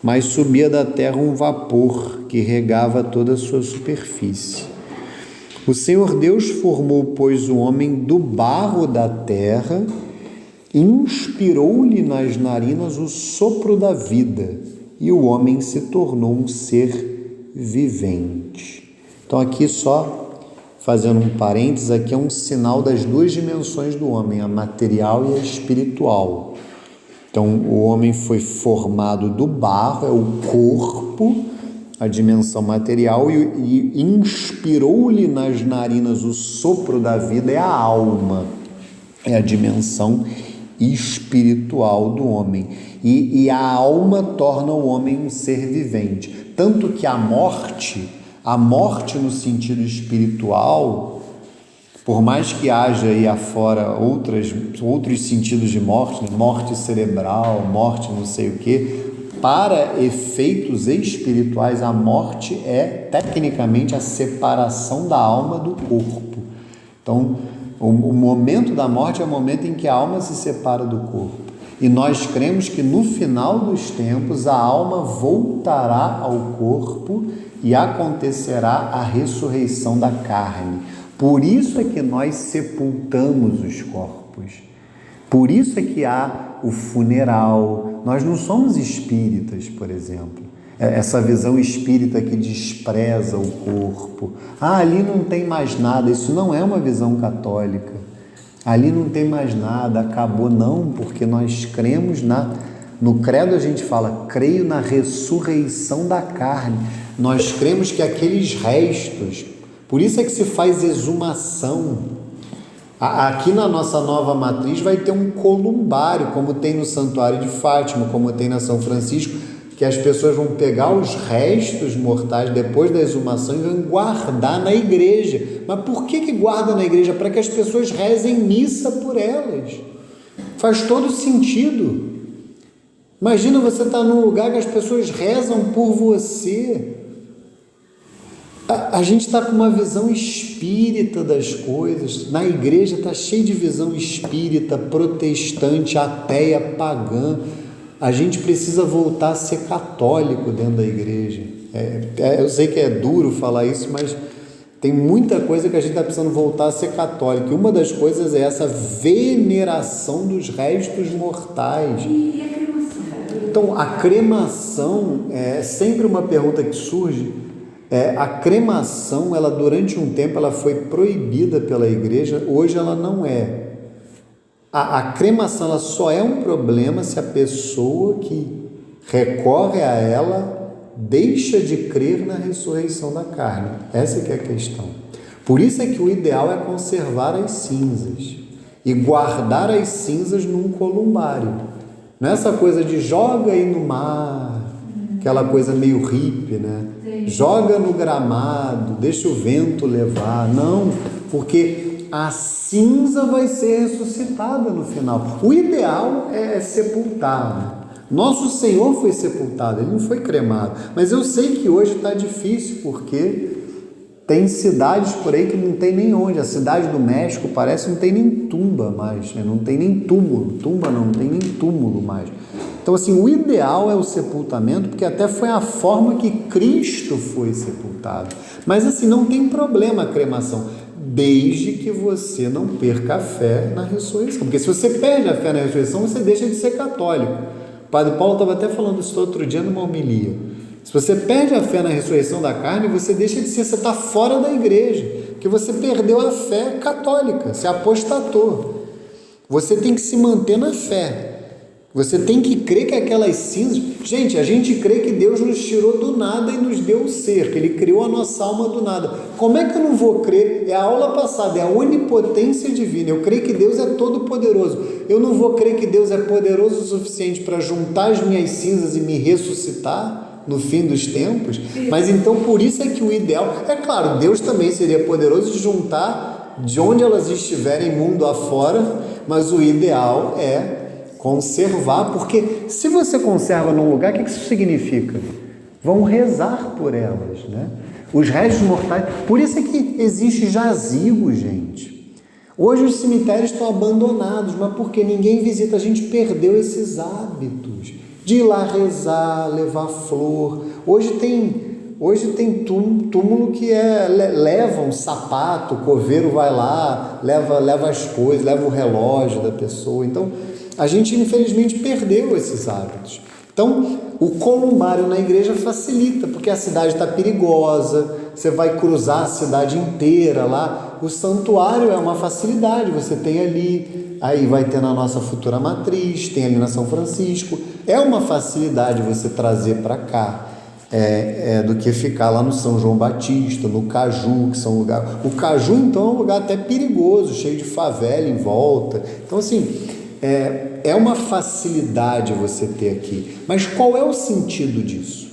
mas subia da terra um vapor que regava toda a sua superfície. O Senhor Deus formou, pois, o homem do barro da terra, e inspirou-lhe nas narinas o sopro da vida, e o homem se tornou um ser vivente. Então aqui só fazendo um parênteses, aqui é um sinal das duas dimensões do homem, a material e a espiritual. Então o homem foi formado do barro, é o corpo, a dimensão material, e inspirou-lhe nas narinas o sopro da vida, é a alma, é a dimensão espiritual do homem. E a alma torna o homem um ser vivente. Tanto que a morte no sentido espiritual, por mais que haja aí afora outros sentidos de morte, né? Morte cerebral, morte não sei o quê, para efeitos espirituais, a morte é tecnicamente a separação da alma do corpo. Então, o momento da morte é o momento em que a alma se separa do corpo. E nós cremos que no final dos tempos a alma voltará ao corpo e acontecerá a ressurreição da carne. Por isso é que nós sepultamos os corpos. Por isso é que há o funeral. Nós não somos espíritas, por exemplo. Essa visão espírita que despreza o corpo. Ali não tem mais nada. Isso não é uma visão católica. Ali não tem mais nada, acabou, não, porque nós cremos no credo a gente fala, creio na ressurreição da carne. Nós cremos que aqueles restos, por isso é que se faz exumação. Aqui na nossa nova matriz vai ter um columbário, como tem no Santuário de Fátima, como tem na São Francisco, que as pessoas vão pegar os restos mortais depois da exumação e vão guardar na igreja. Mas por que guarda na igreja? Para que as pessoas rezem missa por elas. Faz todo sentido. Imagina você estar num lugar que as pessoas rezam por você. A gente está com uma visão espírita das coisas. Na igreja está cheio de visão espírita, protestante, ateia, pagã. A gente precisa voltar a ser católico dentro da igreja. Eu sei que é duro falar isso, mas tem muita coisa que a gente está precisando voltar a ser católico. E uma das coisas é essa veneração dos restos mortais. E a cremação? Então, a cremação é sempre uma pergunta que surge. A cremação, ela durante um tempo, ela foi proibida pela igreja, hoje ela não é. A cremação, ela só é um problema se a pessoa que recorre a ela deixa de crer na ressurreição da carne. Essa que é a questão. Por isso é que o ideal é conservar as cinzas e guardar as cinzas num columbário. Não é essa coisa de joga aí no mar, aquela coisa meio hippie, né? Joga no gramado, deixa o vento levar. Não, porque a cinza vai ser ressuscitada no final. O ideal é sepultar, né? Nosso Senhor foi sepultado, Ele não foi cremado. Mas eu sei que hoje está difícil, porque tem cidades por aí que não tem nem onde. A cidade do México parece que não tem nem tumba mais, né? Não tem nem túmulo. Tumba não tem nem túmulo mais. Então, assim, o ideal é o sepultamento, porque até foi a forma que Cristo foi sepultado. Mas, assim, não tem problema a cremação, desde que você não perca a fé na ressurreição. Porque se você perde a fé na ressurreição, você deixa de ser católico. O Padre Paulo estava até falando isso outro dia numa homilia. Se você perde a fé na ressurreição da carne, você deixa de ser, você está fora da igreja, porque você perdeu a fé católica, você apostatou. Você tem que se manter na fé. Você tem que crer que aquelas cinzas... Gente, a gente crê que Deus nos tirou do nada e nos deu o ser, que Ele criou a nossa alma do nada. Como é que eu não vou crer? É a aula passada, é a onipotência divina. Eu creio que Deus é todo poderoso. Eu não vou crer que Deus é poderoso o suficiente para juntar as minhas cinzas e me ressuscitar no fim dos tempos? Mas então por isso é que o ideal... É claro, Deus também seria poderoso de juntar de onde elas estiverem mundo afora, mas o ideal é conservar, porque se você conserva num lugar, o que isso significa? Vão rezar por elas, né? Os restos mortais, por isso é que existe jazigo, gente. Hoje os cemitérios estão abandonados, mas porque ninguém visita, a gente perdeu esses hábitos de ir lá rezar, levar flor. Hoje tem túmulo que leva um sapato, o coveiro vai lá, leva as coisas, leva o relógio da pessoa. Então, a gente infelizmente perdeu esses hábitos. Então, o columbário na igreja facilita, porque a cidade está perigosa, você vai cruzar a cidade inteira lá. O santuário é uma facilidade, você tem ali, aí vai ter na nossa futura matriz, tem ali na São Francisco. É uma facilidade você trazer para cá, do que ficar lá no São João Batista, no Caju, que são lugares... O Caju, então, é um lugar até perigoso, cheio de favela em volta. Então, assim... É uma facilidade você ter aqui. Mas qual é o sentido disso?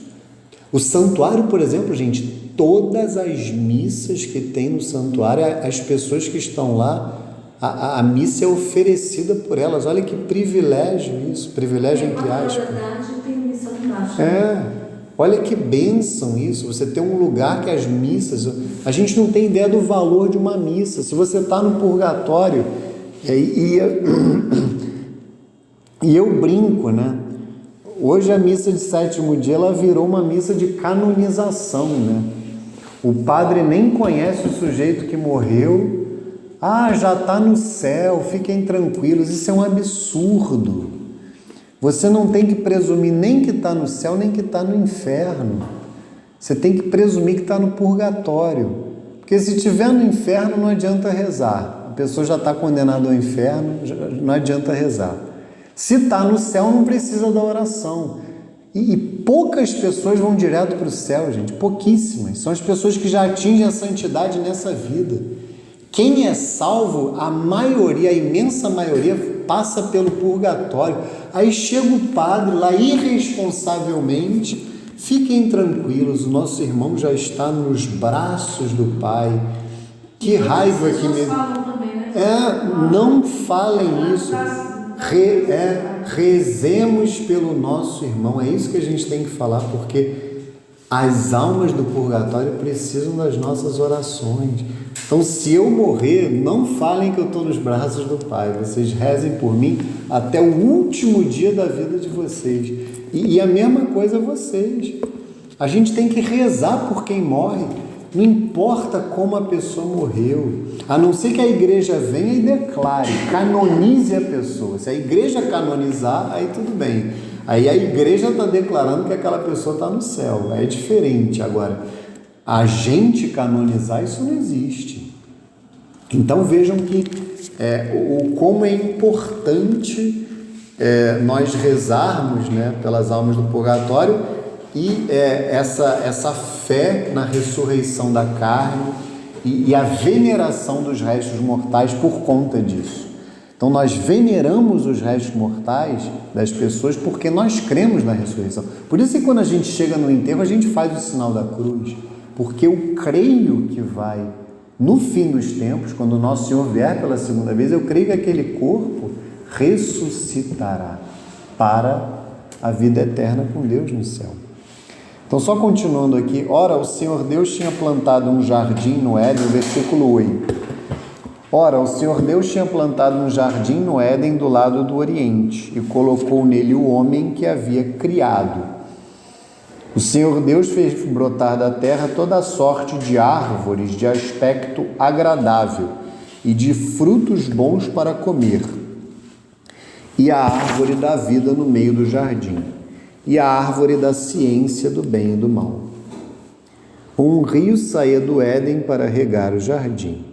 O santuário, por exemplo, gente, todas as missas que tem no santuário, as pessoas que estão lá, a missa é oferecida por elas. Olha que privilégio isso, privilégio entre aspas. Tem missa embaixo. Olha que bênção isso, você ter um lugar que as missas... A gente não tem ideia do valor de uma missa. Se você está no purgatório... E eu brinco, né? Hoje a missa de sétimo dia, ela virou uma missa de canonização, né? O padre nem conhece o sujeito que morreu. Já está no céu, fiquem tranquilos. Isso é um absurdo. Você não tem que presumir nem que está no céu, nem que está no inferno. Você tem que presumir que está no purgatório. Porque se estiver no inferno, não adianta rezar. A pessoa já está condenada ao inferno, não adianta rezar. Se está no céu, não precisa da oração. E poucas pessoas vão direto para o céu, gente, pouquíssimas. São as pessoas que já atingem a santidade nessa vida. Quem é salvo, a maioria, a imensa maioria, passa pelo purgatório. Aí chega o padre lá irresponsavelmente. Fiquem tranquilos, o nosso irmão já está nos braços do Pai. Que raiva que me... Não falem isso. rezemos pelo nosso irmão. É isso que a gente tem que falar, porque as almas do purgatório precisam das nossas orações. Então, se eu morrer, não falem que eu estou nos braços do Pai. Vocês rezem por mim até o último dia da vida de vocês. E a mesma coisa vocês. A gente tem que rezar por quem morre. Não importa como a pessoa morreu. A não ser que a igreja venha e declare, canonize a pessoa. Se a igreja canonizar, aí tudo bem. Aí a igreja está declarando que aquela pessoa está no céu. É diferente. Agora, a gente canonizar, isso não existe. Então vejam que como é importante nós rezarmos, né, pelas almas do purgatório e essa fé na ressurreição da carne e a veneração dos restos mortais por conta disso. Então nós veneramos os restos mortais das pessoas porque nós cremos na ressurreição. Por isso que quando a gente chega no enterro, a gente faz o sinal da cruz, porque eu creio que vai, no fim dos tempos, quando o nosso Senhor vier pela segunda vez, eu creio que aquele corpo ressuscitará para a vida eterna com Deus no céu. Então, só continuando aqui, ora, o Senhor Deus tinha plantado um jardim no Éden, versículo 8. Ora, o Senhor Deus tinha plantado um jardim no Éden do lado do Oriente e colocou nele o homem que havia criado. O Senhor Deus fez brotar da terra toda a sorte de árvores de aspecto agradável e de frutos bons para comer, e a árvore da vida no meio do jardim, e a árvore da ciência do bem e do mal. Um rio saía do Éden para regar o jardim,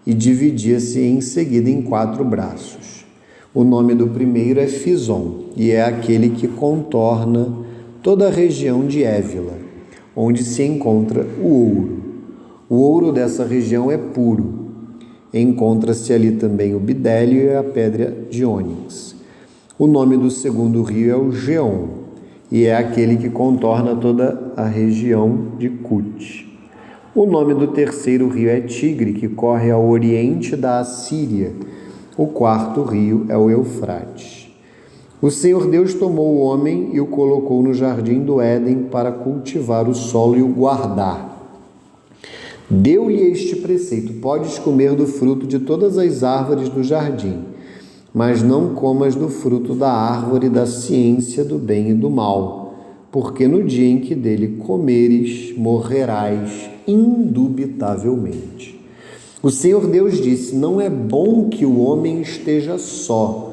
e dividia-se em seguida em 4 braços. O nome do primeiro é Fison, e é aquele que contorna toda a região de Évila, onde se encontra o ouro. O ouro dessa região é puro. Encontra-se ali também o bidélio e a pedra de ônix. O nome do segundo rio é o Geom, e é aquele que contorna toda a região de Cute. O nome do terceiro rio é Tigre, que corre ao oriente da Assíria. O quarto rio é o Eufrates. O Senhor Deus tomou o homem e o colocou no jardim do Éden para cultivar o solo e o guardar. Deu-lhe este preceito: podes comer do fruto de todas as árvores do jardim, mas não comas do fruto da árvore da ciência do bem e do mal, porque no dia em que dele comeres, morrerás indubitavelmente. O Senhor Deus disse: não é bom que o homem esteja só.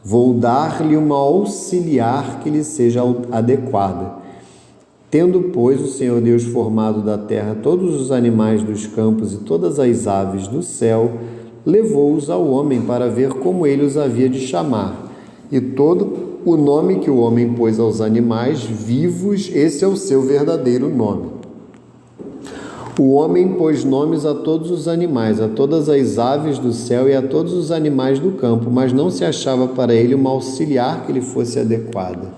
Vou dar-lhe uma auxiliar que lhe seja adequada. Tendo, pois, o Senhor Deus formado da terra todos os animais dos campos e todas as aves do céu, levou-os ao homem para ver como ele os havia de chamar. E todo o nome que o homem pôs aos animais vivos, esse é o seu verdadeiro nome. O homem pôs nomes a todos os animais, a todas as aves do céu e a todos os animais do campo, mas não se achava para ele uma auxiliar que lhe fosse adequada.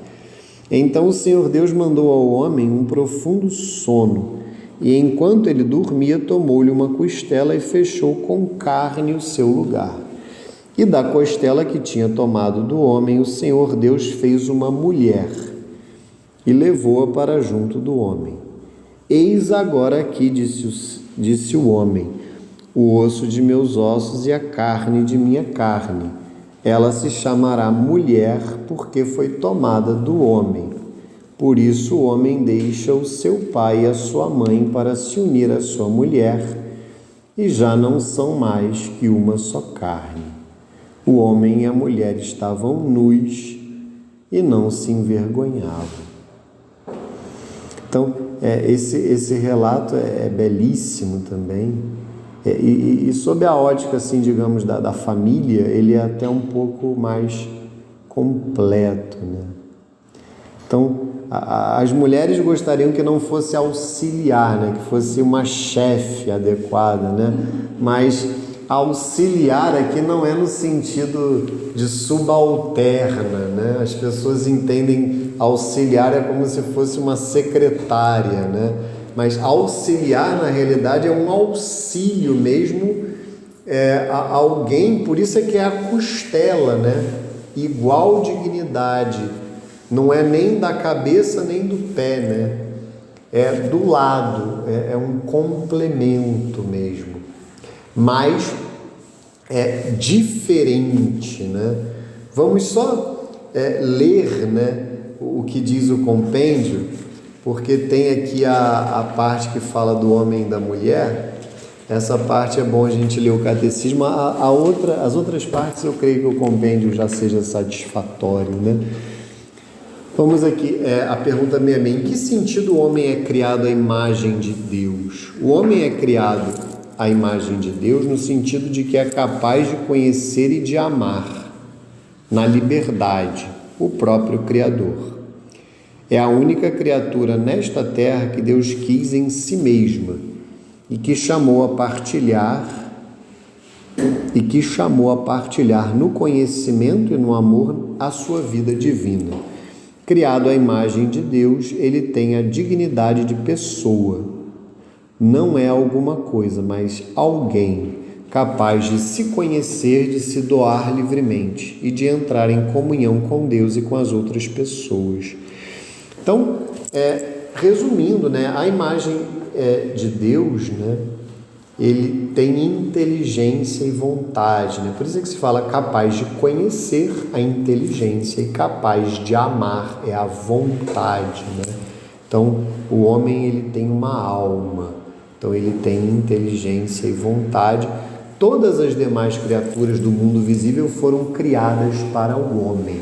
Então o Senhor Deus mandou ao homem um profundo sono, e enquanto ele dormia, tomou-lhe uma costela e fechou com carne o seu lugar. E da costela que tinha tomado do homem, o Senhor Deus fez uma mulher e levou-a para junto do homem. Eis agora aqui, disse o homem, o osso de meus ossos e a carne de minha carne. Ela se chamará mulher, porque foi tomada do homem. Por isso o homem deixa o seu pai e a sua mãe para se unir à sua mulher, e já não são mais que uma só carne. O homem e a mulher estavam nus e não se envergonhavam. Então, esse relato é belíssimo também. E sob a ótica, assim, digamos, da família, ele é até um pouco mais completo, né? Então, as mulheres gostariam que não fosse auxiliar, né? Que fosse uma chefe adequada, né? Mas auxiliar aqui não é no sentido de subalterna, né? As pessoas entendem auxiliar é como se fosse uma secretária, né? Mas auxiliar, na realidade, é um auxílio mesmo a alguém, por isso é que é a costela, né? igual dignidade, não é nem da cabeça nem do pé, né? É do lado, é um complemento mesmo, mas é diferente, né? Vamos só ler, né, o que diz o compêndio, porque tem aqui a parte que fala do homem e da mulher. Essa parte é bom a gente ler o catecismo. As outras partes eu creio que o compêndio já seja satisfatório, né? Vamos aqui, a pergunta 66. Em que sentido o homem é criado à imagem de Deus? O homem é criado à imagem de Deus no sentido de que é capaz de conhecer e de amar, na liberdade, o próprio Criador. É a única criatura nesta terra que Deus quis em si mesma e que chamou a partilhar no conhecimento e no amor a sua vida divina. Criado à imagem de Deus, ele tem a dignidade de pessoa. Não é alguma coisa, mas alguém capaz de se conhecer, de se doar livremente e de entrar em comunhão com Deus e com as outras pessoas. Então, resumindo, né, a imagem de Deus, né, ele tem inteligência e vontade, né? Por isso é que se fala capaz de conhecer, a inteligência, e capaz de amar é a vontade, né? Então, o homem ele tem uma alma, então ele tem inteligência e vontade. Todas as demais criaturas do mundo visível foram criadas para o homem.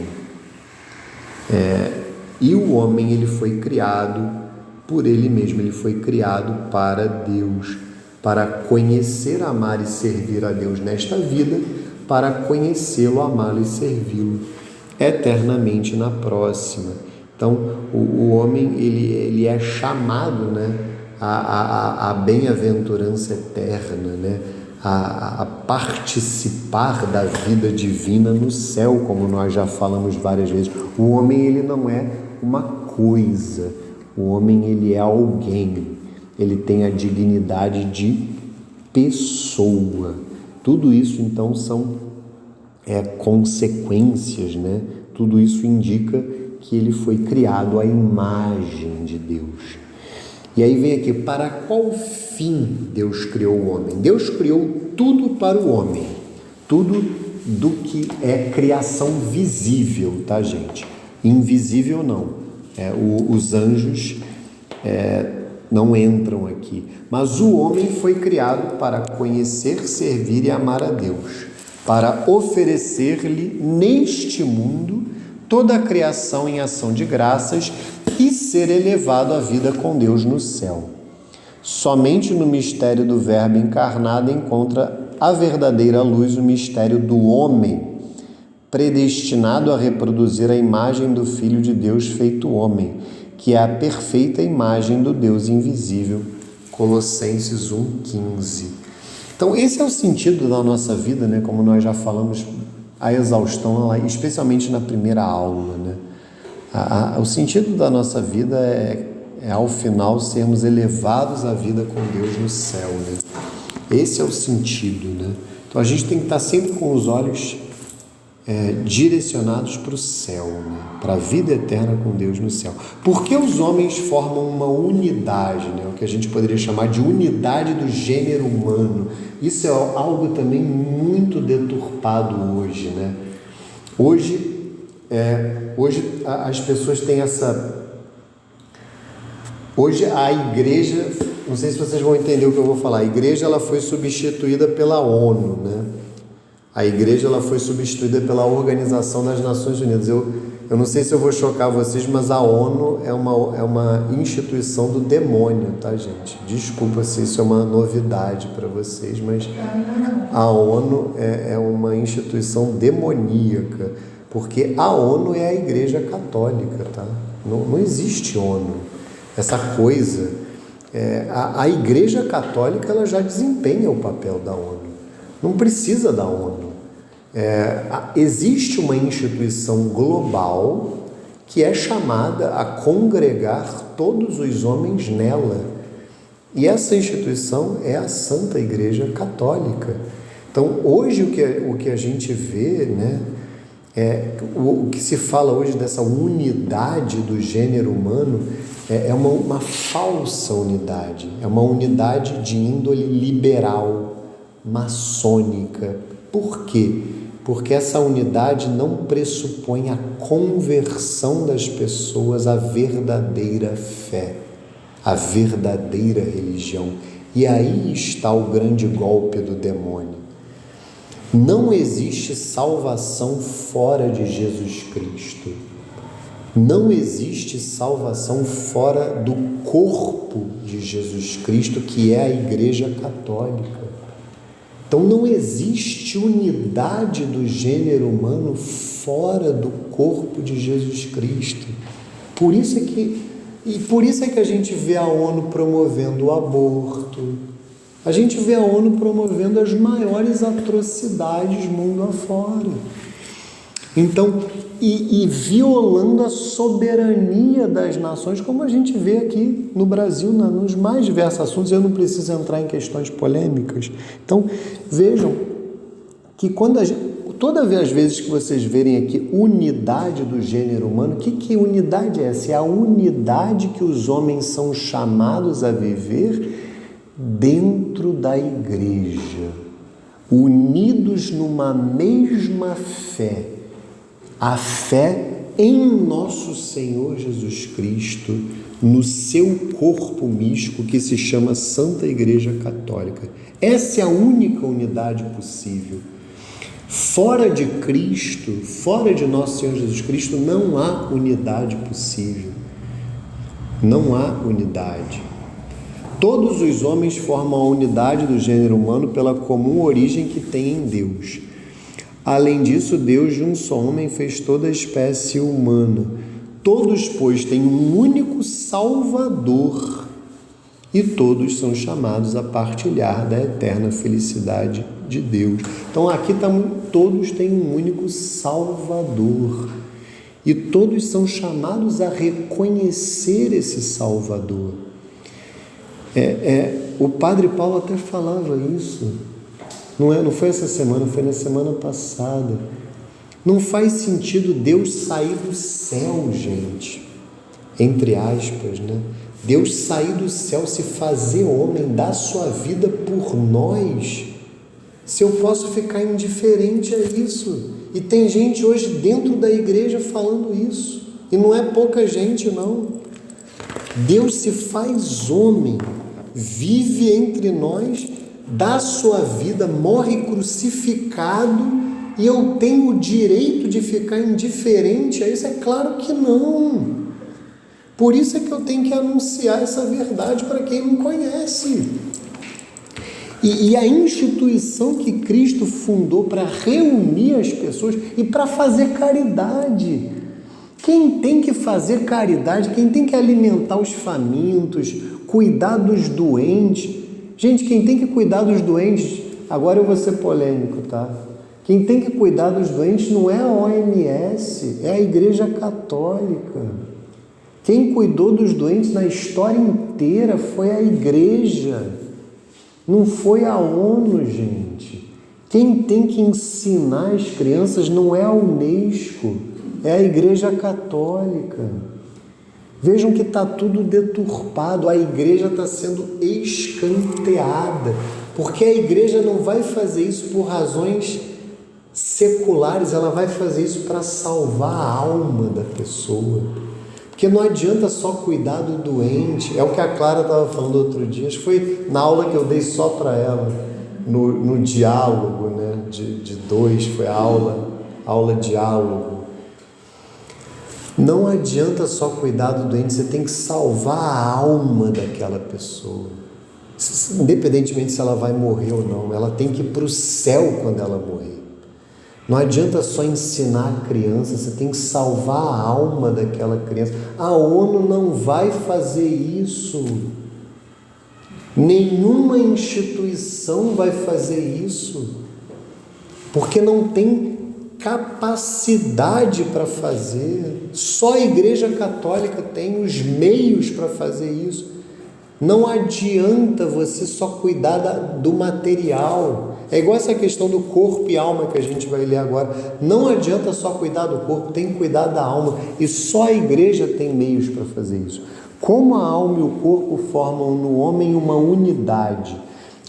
E o homem ele foi criado por ele mesmo, ele foi criado para Deus, para conhecer, amar e servir a Deus nesta vida, para conhecê-lo, amá-lo e servi-lo eternamente na próxima. Então, o homem ele é chamado, né, a bem-aventurança eterna, né, a participar da vida divina no céu, como nós já falamos várias vezes. O homem ele não é uma coisa, o homem ele é alguém, ele tem a dignidade de pessoa. Tudo isso então são consequências, né? Tudo isso indica que ele foi criado à imagem de Deus. E aí vem aqui, para qual fim Deus criou o homem? Deus criou tudo para o homem, tudo do que é criação visível, tá, gente? Invisível não. Os anjos não entram aqui, mas o homem foi criado para conhecer, servir e amar a Deus, para oferecer-lhe neste mundo toda a criação em ação de graças e ser elevado à vida com Deus no céu. Somente no mistério do Verbo encarnado encontra a verdadeira luz, o mistério do homem, predestinado a reproduzir a imagem do Filho de Deus feito homem, que é a perfeita imagem do Deus invisível. Colossenses 1,15. Então, esse é o sentido da nossa vida, né? Como nós já falamos a exaustão, especialmente na primeira aula, né? O sentido da nossa vida é ao final sermos elevados à vida com Deus no céu, né? Esse é o sentido, né? Então a gente tem que estar sempre com os olhos direcionados para o céu, né? Para a vida eterna com Deus no céu. Porque os homens formam uma unidade, né? O que a gente poderia chamar de unidade do gênero humano. Isso é algo também muito deturpado hoje, né? Hoje as pessoas têm essa... Hoje a igreja, não sei se vocês vão entender o que eu vou falar, a igreja ela foi substituída pela ONU, né? A igreja ela foi substituída pela Organização das Nações Unidas. Eu não sei se eu vou chocar vocês, mas a ONU é uma instituição do demônio, tá, gente? Desculpa se isso é uma novidade para vocês, mas a ONU é uma instituição demoníaca, porque a ONU é a Igreja Católica, tá? Não existe ONU. Essa coisa, a Igreja Católica ela já desempenha o papel da ONU. Não precisa da ONU. Existe uma instituição global que é chamada a congregar todos os homens nela. E essa instituição é a Santa Igreja Católica. Então, hoje o que a gente vê, né, O que se fala hoje dessa unidade do gênero humano é uma falsa unidade, é uma unidade de índole liberal, maçônica. Por quê? Porque essa unidade não pressupõe a conversão das pessoas à verdadeira fé, à verdadeira religião. E aí está o grande golpe do demônio. Não existe salvação fora de Jesus Cristo. Não existe salvação fora do corpo de Jesus Cristo, que é a Igreja Católica. Então não existe unidade do gênero humano fora do corpo de Jesus Cristo. Por isso é que a gente vê a ONU promovendo o aborto, a gente vê a ONU promovendo as maiores atrocidades mundo afora. Então, e violando a soberania das nações, como a gente vê aqui no Brasil, nos mais diversos assuntos. Eu não preciso entrar em questões polêmicas. Então, vejam que todas as vezes que vocês verem aqui unidade do gênero humano, que unidade é essa? É a unidade que os homens são chamados a viver dentro da igreja, unidos numa mesma fé, a fé em nosso Senhor Jesus Cristo, no seu corpo místico que se chama Santa Igreja Católica. Essa é a única unidade possível. Fora de Cristo, fora de nosso Senhor Jesus Cristo, não há unidade possível. Não há unidade. Todos os homens formam a unidade do gênero humano pela comum origem que tem em Deus. Além disso, Deus de um só homem fez toda a espécie humana. Todos, pois, têm um único Salvador e todos são chamados a partilhar da eterna felicidade de Deus. Então, aqui todos têm um único Salvador e todos são chamados a reconhecer esse Salvador. O Padre Paulo até falava isso. Não foi essa semana, foi na semana passada. Não faz sentido Deus sair do céu, gente, entre aspas, né? Deus sair do céu, se fazer homem, dar sua vida por nós, se eu posso ficar indiferente a isso. E tem gente hoje dentro da igreja falando isso, e não é pouca gente, não. Deus se faz homem, vive entre nós, dá sua vida, morre crucificado, e eu tenho o direito de ficar indiferente a isso? É claro que não. Por isso é que eu tenho que anunciar essa verdade para quem não conhece. E a instituição que Cristo fundou para reunir as pessoas e para fazer caridade. Quem tem que fazer caridade, quem tem que alimentar os famintos, cuidar dos doentes. Gente, quem tem que cuidar dos doentes, agora eu vou ser polêmico, tá? Quem tem que cuidar dos doentes não é a OMS, é a Igreja Católica. Quem cuidou dos doentes na história inteira foi a Igreja, não foi a ONU, gente. Quem tem que ensinar as crianças não é a Unesco, é a Igreja Católica. Vejam que está tudo deturpado, a igreja está sendo escanteada, porque a igreja não vai fazer isso por razões seculares, ela vai fazer isso para salvar a alma da pessoa. Porque não adianta só cuidar do doente, é o que a Clara estava falando outro dia, acho que foi na aula que eu dei só para ela, no diálogo, né, de dois, foi a aula diálogo. Não adianta só cuidar do doente, você tem que salvar a alma daquela pessoa. Independentemente se ela vai morrer ou não, ela tem que ir para o céu quando ela morrer. Não adianta só ensinar a criança, você tem que salvar a alma daquela criança. A ONU não vai fazer isso. Nenhuma instituição vai fazer isso, porque não tem capacidade para fazer. Só a Igreja Católica tem os meios para fazer isso. Não adianta você só cuidar do material. É igual essa questão do corpo e alma que a gente vai ler agora. Não adianta só cuidar do corpo, tem que cuidar da alma. E só a igreja tem meios para fazer isso. Como a alma e o corpo formam no homem uma unidade,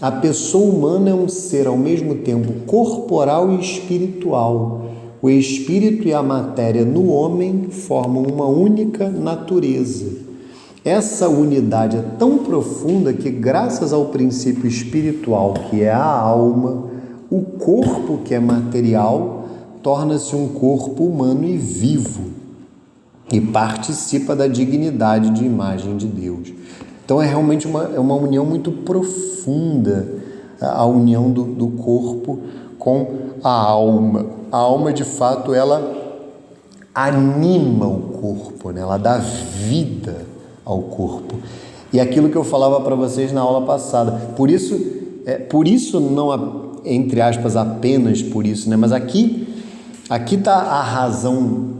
a pessoa humana é um ser ao mesmo tempo corporal e espiritual. O espírito e a matéria no homem formam uma única natureza. Essa unidade é tão profunda que, graças ao princípio espiritual, que é a alma, o corpo, que é material, torna-se um corpo humano e vivo e participa da dignidade de imagem de Deus. Então é realmente uma união muito profunda, a união do corpo com a alma. A alma, de fato, ela anima o corpo, né? Ela dá vida ao corpo. E aquilo que eu falava para vocês na aula passada, por isso não, entre aspas, apenas por isso, né? Mas aqui está a razão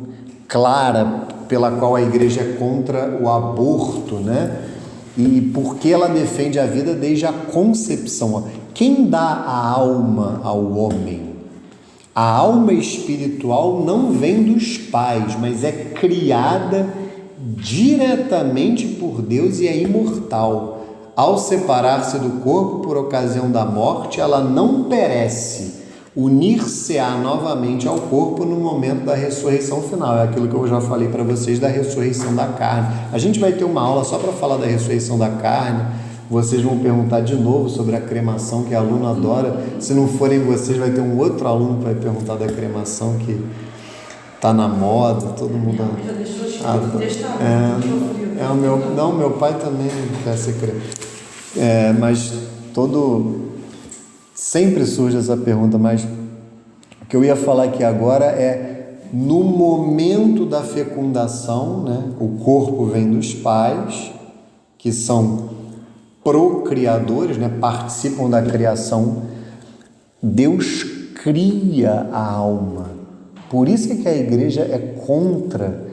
clara pela qual a igreja é contra o aborto, né? E porque ela defende a vida desde a concepção. Quem dá a alma ao homem? A alma espiritual não vem dos pais, mas é criada diretamente por Deus e é imortal. Ao separar-se do corpo por ocasião da morte, ela não perece, unir-se-á novamente ao corpo no momento da ressurreição final. É aquilo que eu já falei para vocês da ressurreição da carne. A gente vai ter uma aula só para falar da ressurreição da carne. Vocês vão perguntar de novo sobre a cremação, que a aluna adora. Se não forem vocês, vai ter um outro aluno que vai perguntar da cremação, que está na moda, todo mundo... Já deixou meu pai também quer ser cremado. Mas sempre surge essa pergunta, mas o que eu ia falar aqui agora é, no momento da fecundação, né, o corpo vem dos pais, que são procriadores, né, participam da criação. Deus cria a alma. Por isso que a igreja é contra.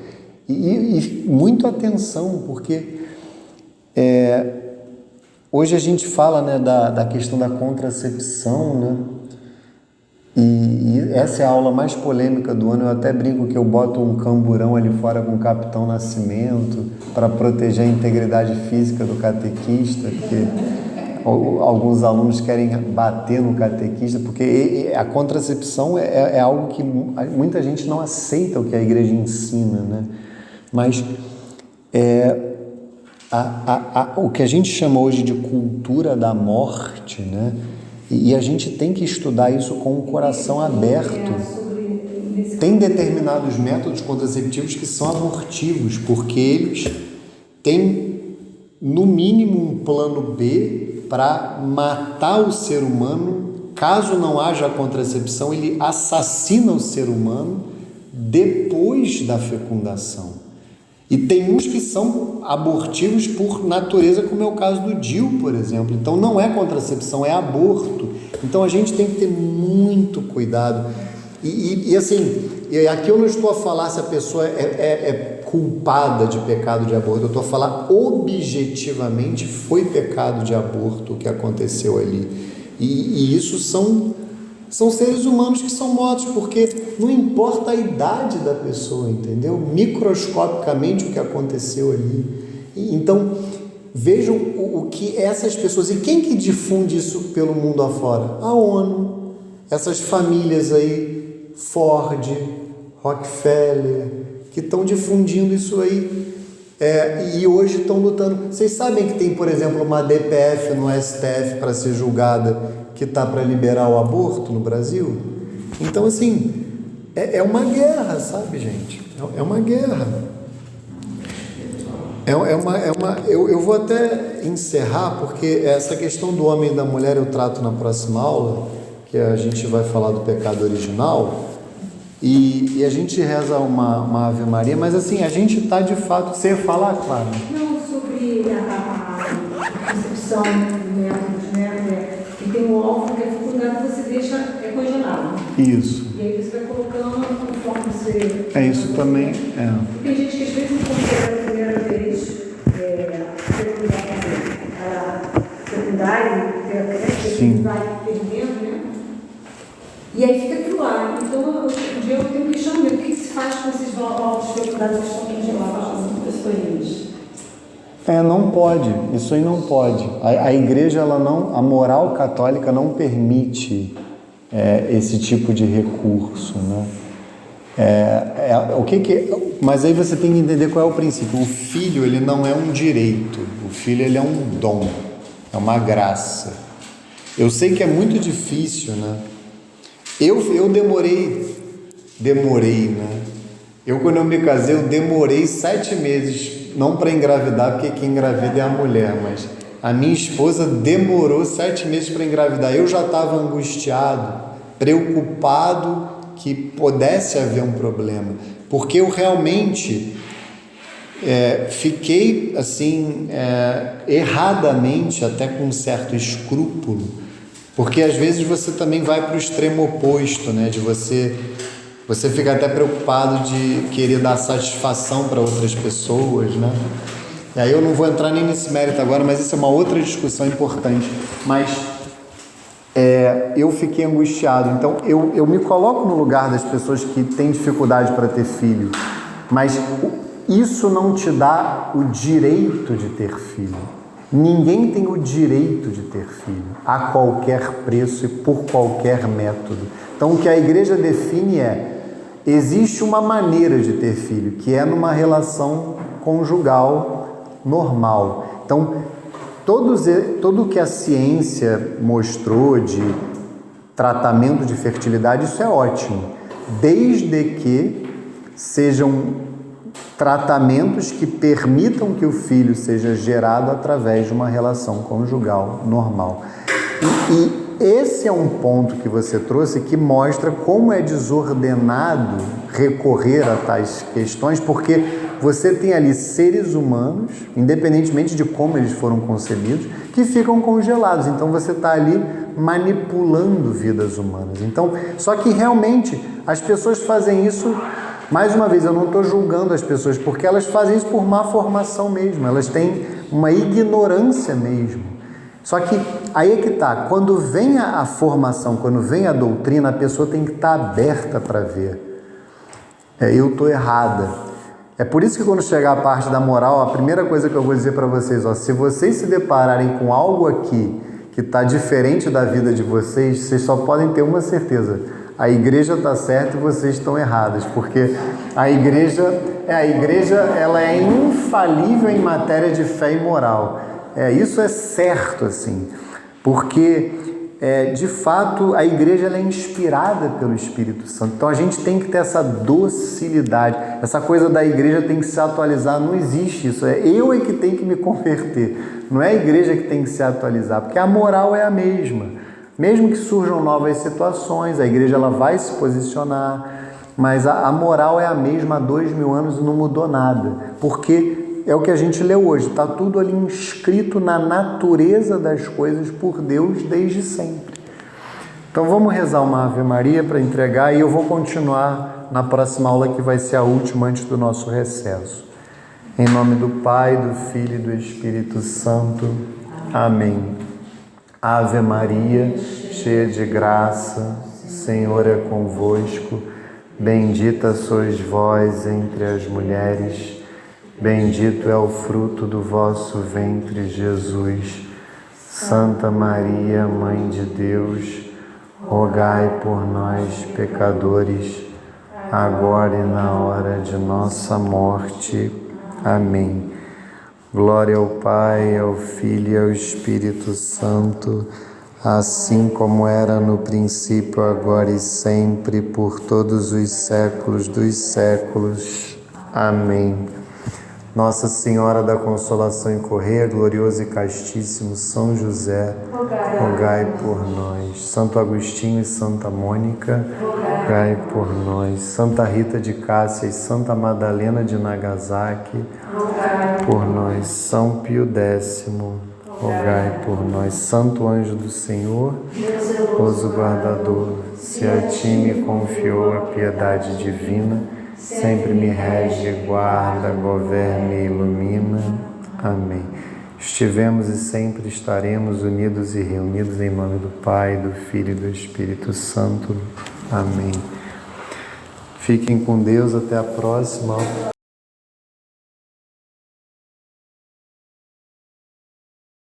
E muito atenção, porque hoje a gente fala, né, da questão da contracepção, né? E essa é a aula mais polêmica do ano. Eu até brinco que eu boto um camburão ali fora com o Capitão Nascimento para proteger a integridade física do catequista, porque alguns alunos querem bater no catequista, porque a contracepção é algo que muita gente não aceita o que a igreja ensina, né? Mas o que a gente chama hoje de cultura da morte, né? E a gente tem que estudar isso com o coração aberto. Tem determinados métodos contraceptivos que são abortivos, porque eles têm, no mínimo, um plano B para matar o ser humano. Caso não haja contracepção, ele assassina o ser humano depois da fecundação. E tem uns que são abortivos por natureza, como é o caso do DIU, por exemplo. Então não é contracepção, é aborto. Então a gente tem que ter muito cuidado. E assim, aqui eu não estou a falar se a pessoa é culpada de pecado de aborto. Eu estou a falar objetivamente foi pecado de aborto o que aconteceu ali. E isso são seres humanos que são mortos, porque não importa a idade da pessoa, entendeu? Microscopicamente o que aconteceu ali. Então, vejam o que essas pessoas... E quem que difunde isso pelo mundo afora? A ONU, essas famílias aí, Ford, Rockefeller, que estão difundindo isso aí. E hoje estão lutando. Vocês sabem que tem, por exemplo, uma DPF no STF para ser julgada, que está para liberar o aborto no Brasil? Então, assim, é uma guerra, sabe, gente? É uma guerra. Eu vou até encerrar, porque essa questão do homem e da mulher eu trato na próxima aula, que a gente vai falar do pecado original, e a gente reza uma Ave Maria, mas assim, a gente está de fato... Você ia falar, Clara? Não, sobre a concepção do método, né? Que tem um óvulo que é fecundado, você deixa congelado. Isso. E aí você vai colocando conforme você... Isso também é. Tem gente que às vezes não consegue a primeira vez secundária, que vai perdendo, né? E aí fica aquilo lá. Então, um dia eu tenho um questionamento. O que se faz com esses ovos fecundados que estão congelados nas pessoas? Não pode, isso aí não pode. A igreja, a moral católica não permite esse tipo de recurso, né? Mas aí você tem que entender qual é o princípio. O filho, ele não é um direito, o filho, ele é um dom, é uma graça. Eu sei que é muito difícil, né? Eu demorei, né? Quando eu me casei, eu demorei 7 meses, não para engravidar, porque quem engravida é a mulher, mas a minha esposa demorou 7 meses para engravidar. Eu já estava angustiado, preocupado que pudesse haver um problema, porque eu realmente fiquei assim, erradamente, até com um certo escrúpulo, porque às vezes você também vai para o extremo oposto, né? De você fica até preocupado de querer dar satisfação para outras pessoas, né? E aí eu não vou entrar nem nesse mérito agora, mas isso é uma outra discussão importante. Mas eu fiquei angustiado. Então eu me coloco no lugar das pessoas que têm dificuldade para ter filho, mas isso não te dá o direito de ter filho. Ninguém tem o direito de ter filho, a qualquer preço e por qualquer método. Então o que a igreja define existe uma maneira de ter filho, que é numa relação conjugal normal. Então, tudo que a ciência mostrou de tratamento de fertilidade, isso é ótimo, desde que sejam tratamentos que permitam que o filho seja gerado através de uma relação conjugal normal. E esse é um ponto que você trouxe que mostra como é desordenado recorrer a tais questões, porque você tem ali seres humanos, independentemente de como eles foram concebidos, que ficam congelados. Então você está ali manipulando vidas humanas. Então, só que realmente as pessoas fazem isso. Mais uma vez, eu não estou julgando as pessoas, porque elas fazem isso por má formação mesmo, elas têm uma ignorância mesmo. Só que aí é que está, quando vem a formação, quando vem a doutrina, a pessoa tem que estar aberta para ver. Eu estou errada. É por isso que quando chegar a parte da moral, a primeira coisa que eu vou dizer para vocês, se vocês se depararem com algo aqui que está diferente da vida de vocês, vocês só podem ter uma certeza: a igreja está certa e vocês estão erradas, porque a igreja ela é infalível em matéria de fé e moral. Isso é certo, assim, porque de fato a igreja ela é inspirada pelo Espírito Santo. Então a gente tem que ter essa docilidade, essa coisa da igreja tem que se atualizar. Não existe isso, eu que tenho que me converter, não é a igreja que tem que se atualizar, porque a moral é a mesma. Mesmo que surjam novas situações, a igreja ela vai se posicionar, mas a moral é a mesma há 2000 anos e não mudou nada, porque é o que a gente leu hoje, está tudo ali inscrito na natureza das coisas por Deus desde sempre. Então vamos rezar uma Ave Maria para entregar e eu vou continuar na próxima aula, que vai ser a última antes do nosso recesso. Em nome do Pai, do Filho e do Espírito Santo. Amém. Ave Maria, cheia de graça, o Senhor é convosco. Bendita sois vós entre as mulheres, bendito é o fruto do vosso ventre, Jesus. Santa Maria, Mãe de Deus, rogai por nós, pecadores, agora e na hora de nossa morte. Amém. Glória ao Pai, ao Filho e ao Espírito Santo, assim como era no princípio, agora e sempre, por todos os séculos dos séculos. Amém. Nossa Senhora da Consolação em Correia, glorioso e castíssimo São José, rogai por nós. Santo Agostinho e Santa Mônica, rogai por nós. Santa Rita de Cássia e Santa Madalena de Nagasaki, rogai por nós. São Pio X, rogai por nós. Santo Anjo do Senhor, zeloso guardador, se a ti me confiou a piedade divina, sempre me rege, guarda, governa e ilumina. Amém. estivemos e sempre estaremos unidos e reunidos em nome do Pai, do Filho e do Espírito Santo. Amém. Fiquem com Deus, até a próxima.